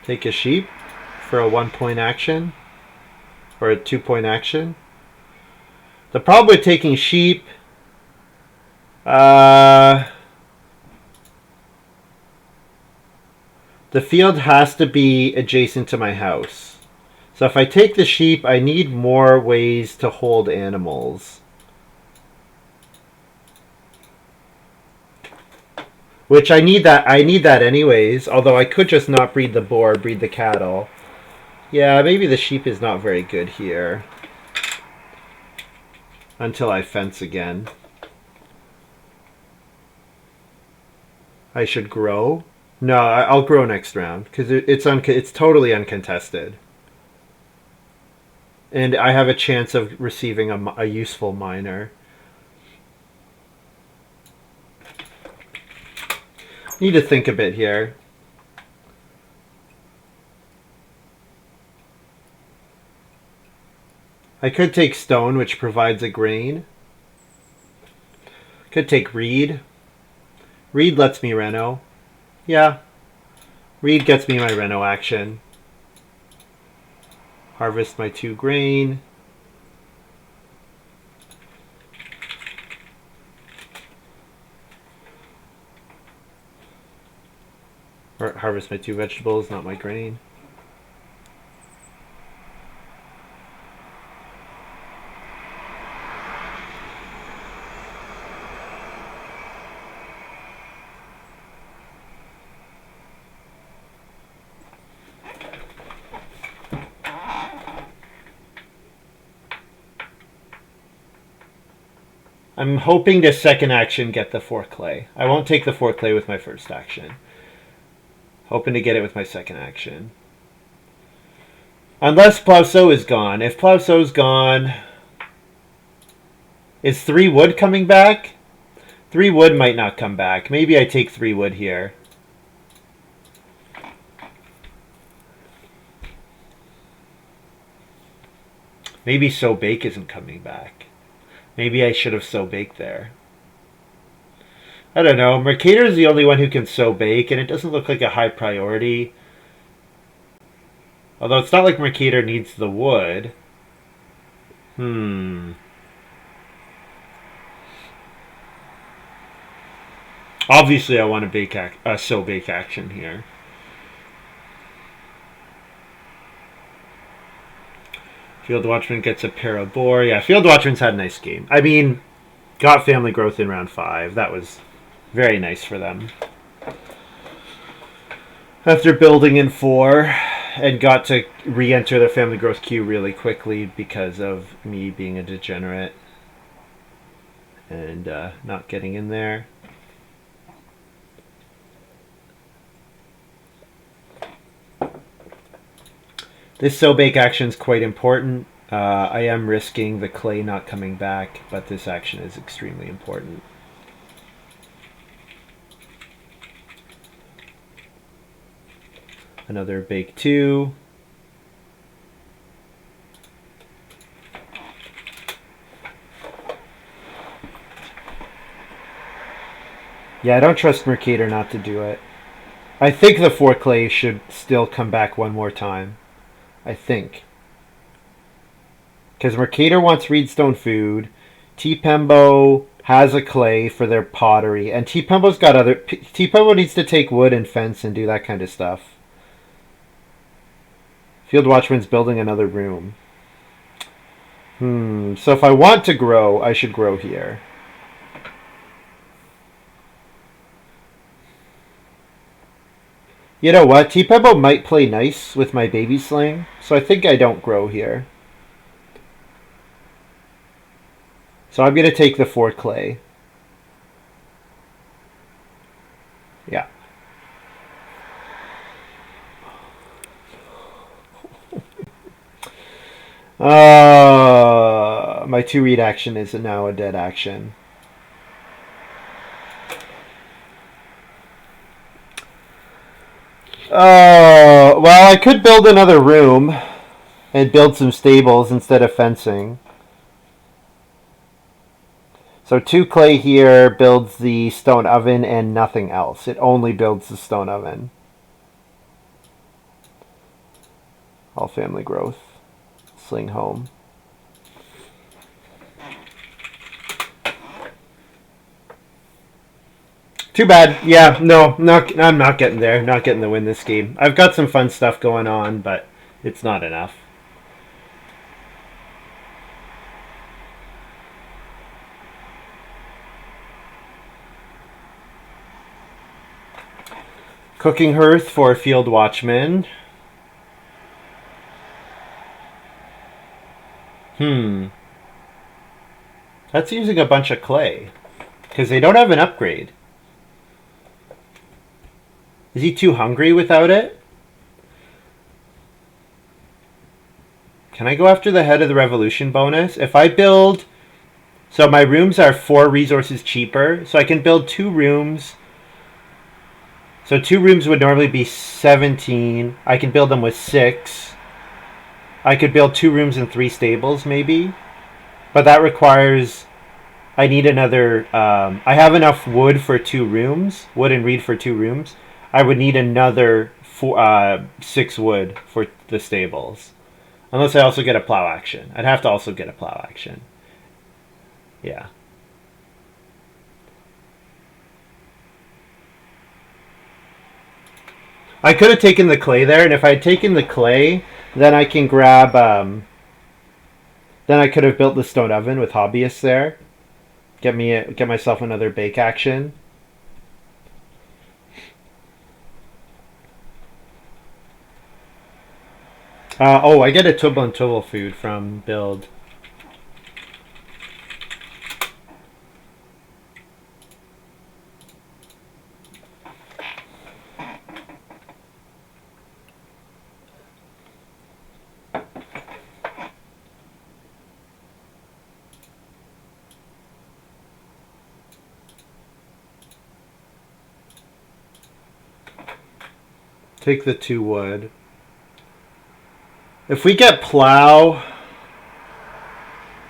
Take a sheep for a 1-point action. Or a 2-point action. The problem with taking sheep... the field has to be adjacent to my house. So if I take the sheep, I need more ways to hold animals. Which I need that anyways, although I could just not breed the boar, breed the cattle. Yeah, maybe the sheep is not very good here. Until I fence again. I should grow? No, I'll grow next round, because it's totally uncontested. And I have a chance of receiving a useful miner. Need to think a bit here. I could take stone, which provides a grain. Could take reed. Reed lets me reno. Yeah. Reed gets me my reno action. Harvest my 2 grain. harvest my 2 vegetables, not my grain. I'm hoping to second action get the 4 clay. I won't take the 4 clay with my first action. Hoping to get it with my second action. Unless Plow Sow is gone. If Plow Sow's gone... Is 3 wood coming back? 3 wood might not come back. Maybe I take 3 wood here. Maybe Sow Bake isn't coming back. Maybe I should have Sow Bake there. I don't know. Mercator is the only one who can Sow Bake, and it doesn't look like a high priority. Although it's not like Mercator needs the wood. Obviously, I want to bake Sow Bake action here. Field Watchman gets a Parabore. Yeah, Field Watchman's had a nice game. I mean, got family growth in round 5. That was very nice for them. After building in 4, and got to re-enter their family growth queue really quickly because of me being a degenerate and not getting in there. This Sow Bake action is quite important. I am risking the clay not coming back, but this action is extremely important. Another Bake 2. Yeah, I don't trust Mercator not to do it. I think the 4 clay should still come back one more time. I think. Because Mercator wants Reedstone food. tpembo has a clay for their pottery. And tpembo's got other... tpembo needs to take wood and fence and do that kind of stuff. Field Watchman's building another room. So if I want to grow, I should grow here. You know what? tpembo might play nice with my baby sling, so I think I don't grow here. So I'm going to take the 4 clay. Yeah. My 2 read action is now a dead action. Well, I could build another room and build some stables instead of fencing. So 2 clay here builds the stone oven and nothing else. It only builds the stone oven. All family growth. Sling home. Too bad. Yeah, no, I'm not getting there. Not getting the win this game. I've got some fun stuff going on, but it's not enough. Cooking hearth for Field Watchman. That's using a bunch of clay. Because they don't have an upgrade. Is he too hungry without it? Can I go after the Head of the Revolution bonus? If I build... So my rooms are 4 resources cheaper. So I can build 2 rooms. So 2 rooms would normally be 17. I can build them with 6. I could build 2 rooms and 3 stables maybe. But that requires... I need another... I have enough wood for 2 rooms. Wood and reed for 2 rooms. I would need another 6 wood for the stables. Unless I also get a plow action. I'd have to also get a plow action. Yeah. I could have taken the clay there, and if I had taken the clay, then I can grab. Then I could have built the stone oven with hobbyists there. Get myself another bake action. Oh, I get a tubble and tubble food from build. Take the 2 wood. If we get plow,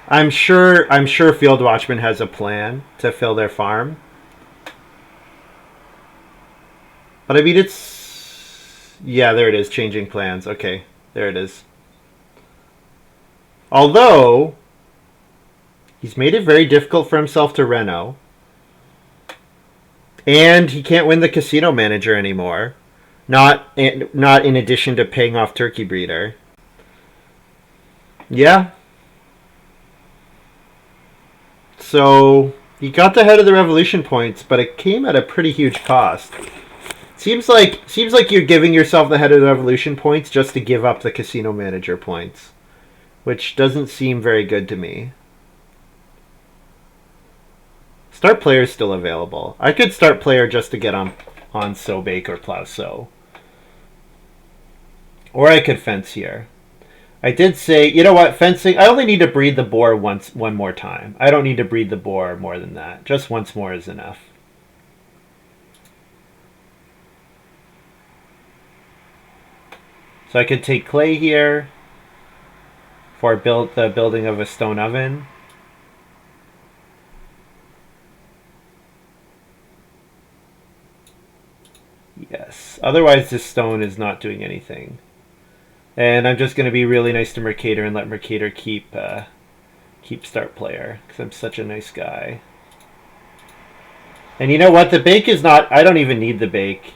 I'm sure Field Watchman has a plan to fill their farm. But I mean, yeah, there it is, changing plans. Okay, there it is. Although he's made it very difficult for himself to reno, and he can't win the casino manager anymore. Not in addition to paying off Turkey Breeder. Yeah. So he got the head of the revolution points, but it came at a pretty huge cost. Seems like you're giving yourself the head of the revolution points just to give up the casino manager points, which doesn't seem very good to me. Start player is still available. I could start player just to get on sow bake or plow sow. Or I could fence here. I did say, you know what, fencing, I only need to breed the boar one more time. I don't need to breed the boar more than that. Just once more is enough. So I could take clay here for the building of a stone oven. Yes. Otherwise, this stone is not doing anything. And I'm just going to be really nice to Mercator and let Mercator keep start player, because I'm such a nice guy. And you know what? The bake is not... I don't even need the bake.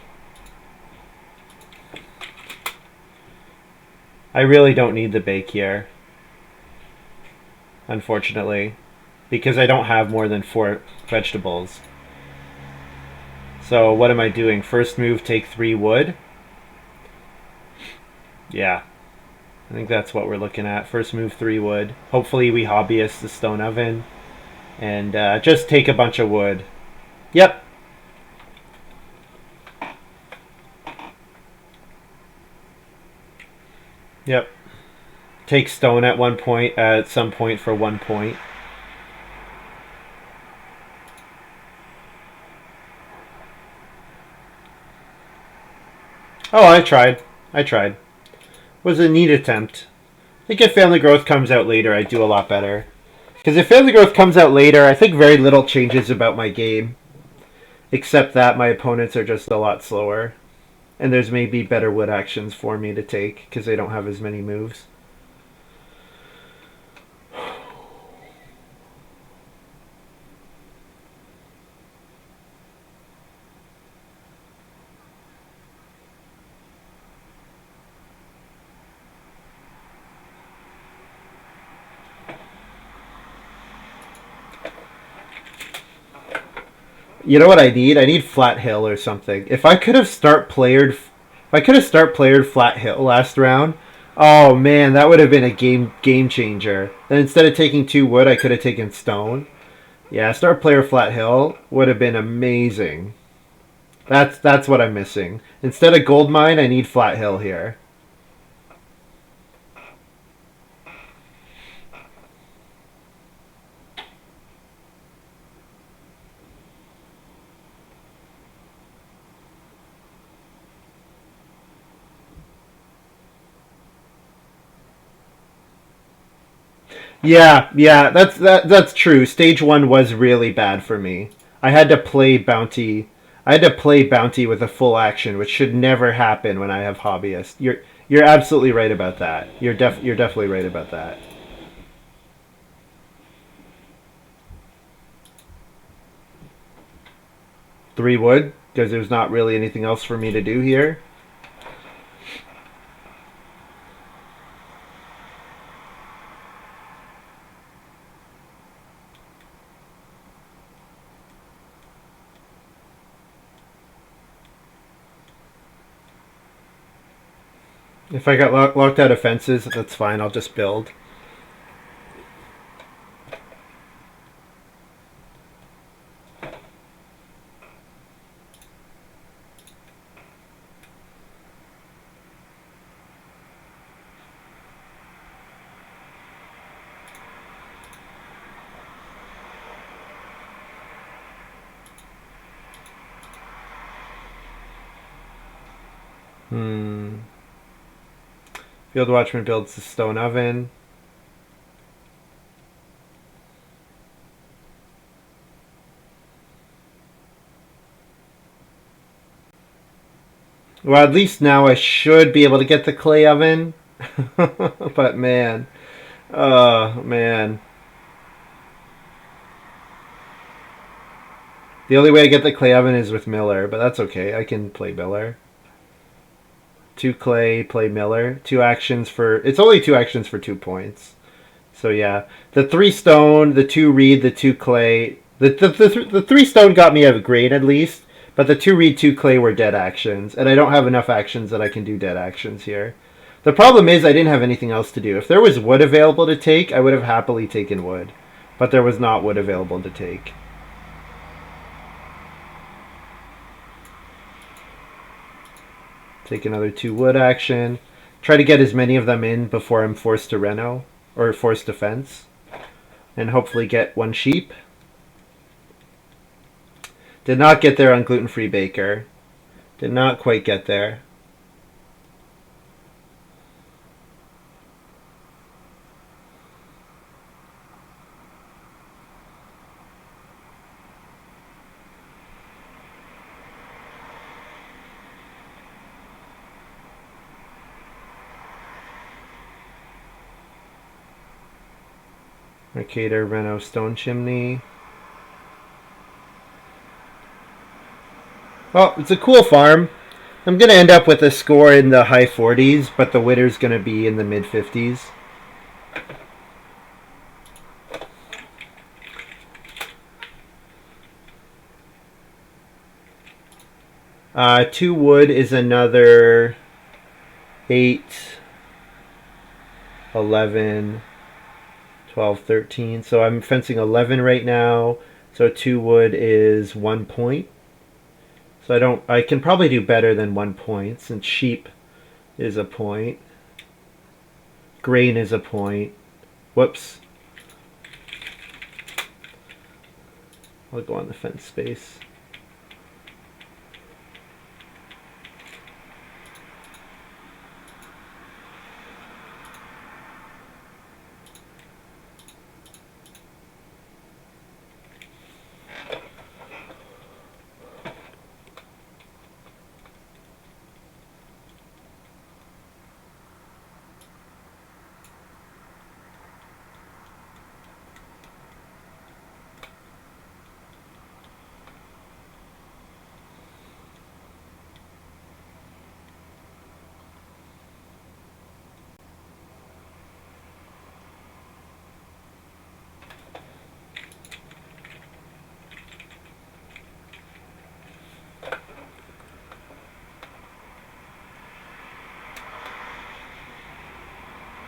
I really don't need the bake here. Unfortunately. Because I don't have more than 4 vegetables. So what am I doing? First move, take 3 wood. Yeah. I think that's what we're looking at. First move, 3 wood. Hopefully we hobbyist the stone oven. And just take a bunch of wood. Yep. Yep. Take stone at some point for 1 point. Oh, I tried. Was a neat attempt. I think if family growth comes out later, I'd do a lot better. Because if family growth comes out later, I think very little changes about my game. Except that my opponents are just a lot slower. And there's maybe better wood actions for me to take, because they don't have as many moves. You know what I need? I need Flat Hill or something. If I could have start playered Flat Hill last round, oh man, that would have been a game changer. Then instead of taking 2 wood, I could have taken stone. Yeah, start player Flat Hill would have been amazing. That's what I'm missing. Instead of Gold Mine, I need Flat Hill here. Yeah, that's true. Stage 1 was really bad for me. I had to play bounty. I had to play bounty with a full action, which should never happen when I have hobbyists. You're absolutely right about that. You're definitely right about that. Three wood, because there's not really anything else for me to do here. If I got locked out of fences, that's fine. I'll just build. Field Watchman builds the stone oven. Well, at least now I should be able to get the clay oven. But man. Oh, man. The only way I get the clay oven is with Miller, but that's okay. I can play Miller. 2 clay, play Miller. 2 actions for... It's only 2 actions for 2 points. So yeah. The 3 stone, the 2 reed, the 2 clay... The 3 stone got me a grade at least, but the 2 reed, 2 clay were dead actions, and I don't have enough actions that I can do dead actions here. The problem is I didn't have anything else to do. If there was wood available to take, I would have happily taken wood. But there was not wood available to take. Take another 2 wood action. Try to get as many of them in before I'm forced to reno, or forced to fence. And hopefully get 1 sheep. Did not get there on gluten-free baker. Did not quite get there. Mercator, reno, stone chimney. Well, it's a cool farm. I'm going to end up with a score in the high 40s, but the winner's going to be in the mid 50s. Two wood is another 8, 11, 12, 13. So I'm fencing 11 right now. So 2 wood is 1 point. So I can probably do better than 1 point, since sheep is a point. Grain is a point. Whoops. I'll go on the fence space.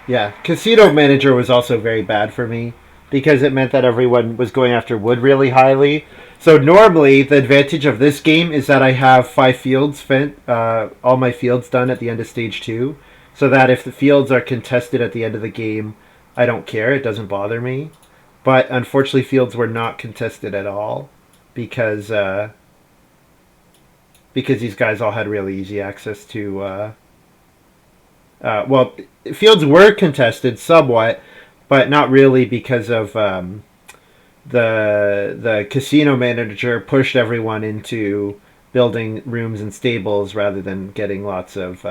Yeah, Casino Manager was also very bad for me because it meant that everyone was going after wood really highly. So normally the advantage of this game is that I have 5 fields all my fields done at the end of stage 2, so that if the fields are contested at the end of the game, I don't care. It doesn't bother me. But unfortunately, fields were not contested at all because these guys all had really easy access to. Well, fields were contested somewhat, but not really because of the casino manager pushed everyone into building rooms and stables rather than getting lots of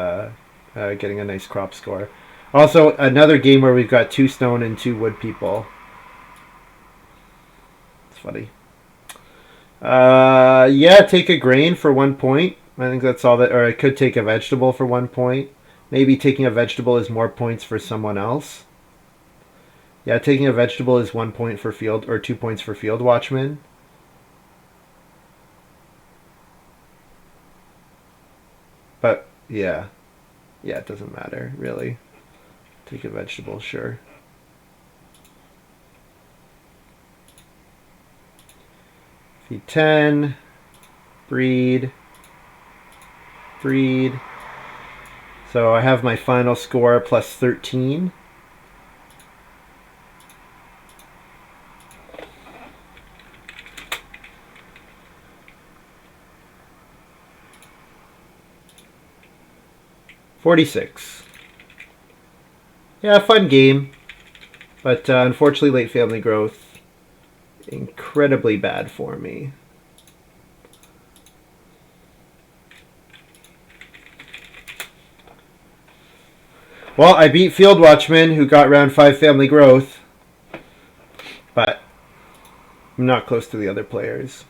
getting a nice crop score. Also, another game where we've got 2 stone and 2 wood people. It's funny. Yeah, take a grain for 1 point. I think that's all that. Or I could take a vegetable for 1 point. Maybe taking a vegetable is more points for someone else. Yeah, taking a vegetable is 1 point for field, or 2 points for field watchman. But, yeah. Yeah, it doesn't matter, really. Take a vegetable, sure. Feed 10. Breed. Breed. So I have my final score plus 13. $46. Yeah, fun game. But unfortunately, late family growth, incredibly bad for me. Well, I beat Field Watchman, who got round 5 family growth, but I'm not close to the other players.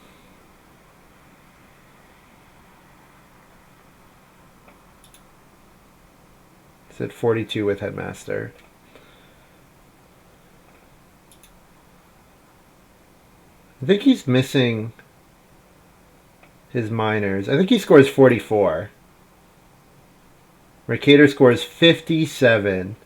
It's at 42 with Headmaster. I think he's missing his minors. I think he scores 44. Mercator scores 57.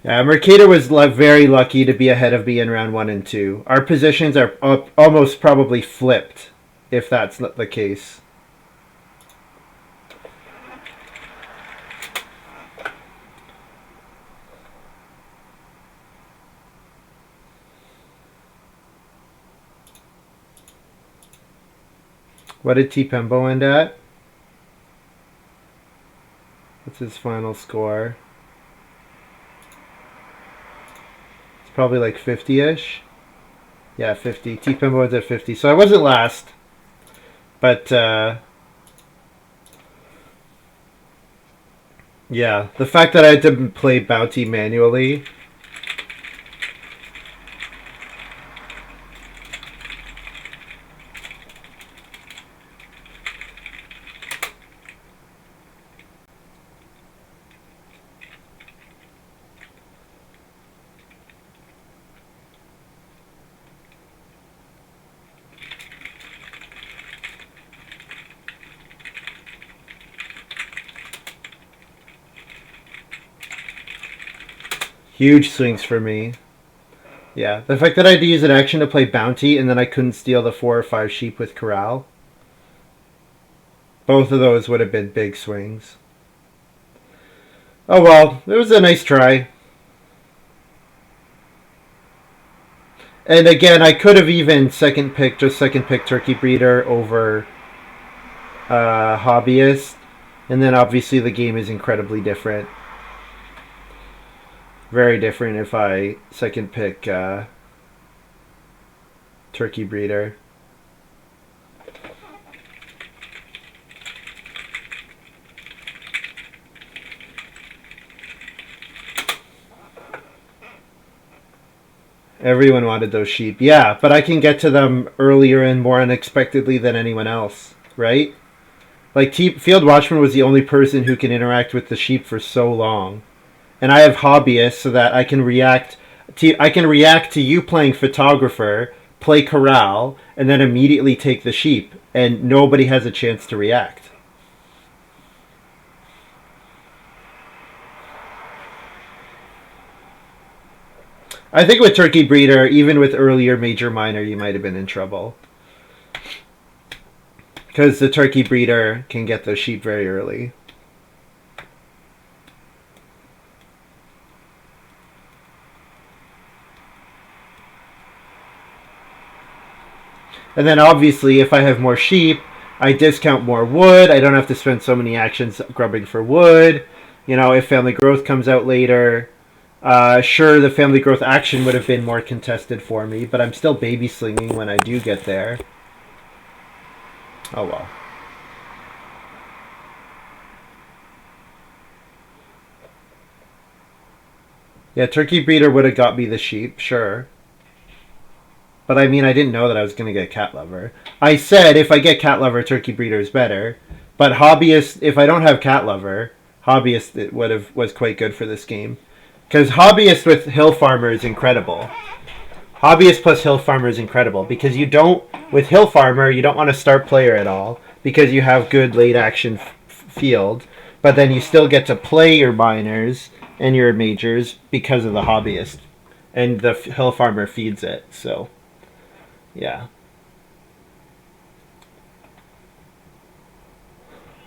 Yeah, Mercator was very lucky to be ahead of me in round 1 and 2. Our positions are almost probably flipped, if that's not the case. What did tpembo end at? What's his final score? It's probably like 50-ish. Yeah, 50. tpembo ends at 50. So I wasn't last. But, yeah. The fact that I had to play Bounty manually. Huge swings for me. Yeah, the fact that I had to use an action to play Bounty and then I couldn't steal the 4 or 5 sheep with Corral. Both of those would have been big swings. Oh well, it was a nice try. And again, I could have even second pick Turkey Breeder over Hobbyist. And then obviously the game is incredibly different. Very different if I second pick Turkey Breeder. Everyone wanted those sheep. Yeah, but I can get to them earlier and more unexpectedly than anyone else, right? Like Field Watchman was the only person who can interact with the sheep for so long. And I have hobbyists so that I can react to you playing photographer, play corral, and then immediately take the sheep, and nobody has a chance to react. I think with Turkey Breeder, even with earlier Major Minor, you might have been in trouble. Because the Turkey Breeder can get those sheep very early. And then obviously, if I have more sheep, I discount more wood. I don't have to spend so many actions grubbing for wood. You know, if family growth comes out later, sure, the family growth action would have been more contested for me, but I'm still baby slinging when I do get there. Oh well. Yeah, Turkey Breeder would have got me the sheep, sure. But I mean, I didn't know that I was going to get cat lover. I said if I get cat lover, turkey breeder is better. But hobbyist, if I don't have cat lover, hobbyist it was quite good for this game. Because hobbyist with hill farmer is incredible. Hobbyist plus hill farmer is incredible because you don't with hill farmer you don't want to start player at all because you have good late action field, but then you still get to play your minors and your majors because of the hobbyist, and the hill farmer feeds it. So, yeah.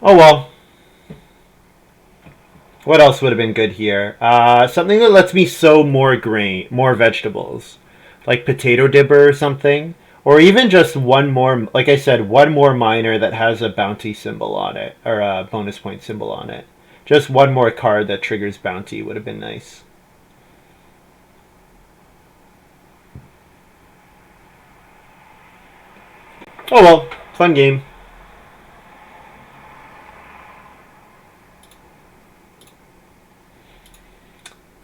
Oh well. What else would have been good here? Something that lets me sow more grain, more vegetables, like potato dibber or something, or even just one more. Like I said, one more miner that has a bounty symbol on it or a bonus point symbol on it. Just one more card that triggers bounty would have been nice. Oh well, fun game.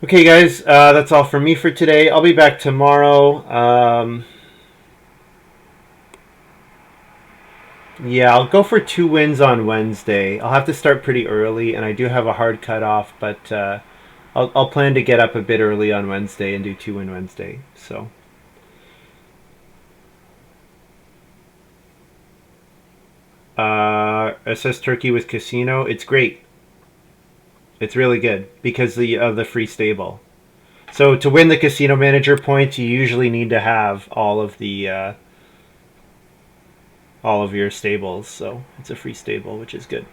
Okay, guys, that's all for me for today. I'll be back tomorrow. Yeah, I'll go for 2 wins on Wednesday. I'll have to start pretty early, and I do have a hard cutoff, but I'll plan to get up a bit early on Wednesday and do 2 win Wednesday. So, SS Turkey with Casino, it's great. It's really good because of the free stable. So to win the casino manager points, you usually need to have all of your stables. So it's a free stable, which is good.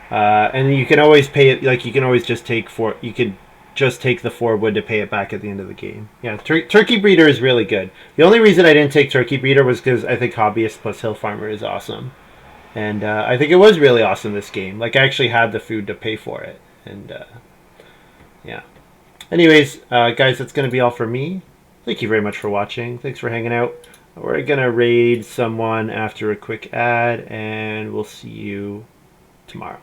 And you can always pay it. Like you can always just take You could just take the 4 wood to pay it back at the end of the game. Yeah, Turkey Breeder is really good. The only reason I didn't take Turkey Breeder was because I think Hobbyist plus Hill Farmer is awesome. And I think it was really awesome this game. Like I actually had the food to pay for it, and yeah. Anyways, guys, that's gonna be all for me. Thank you very much for watching. Thanks for hanging out. We're gonna raid someone after a quick ad, and we'll see you tomorrow.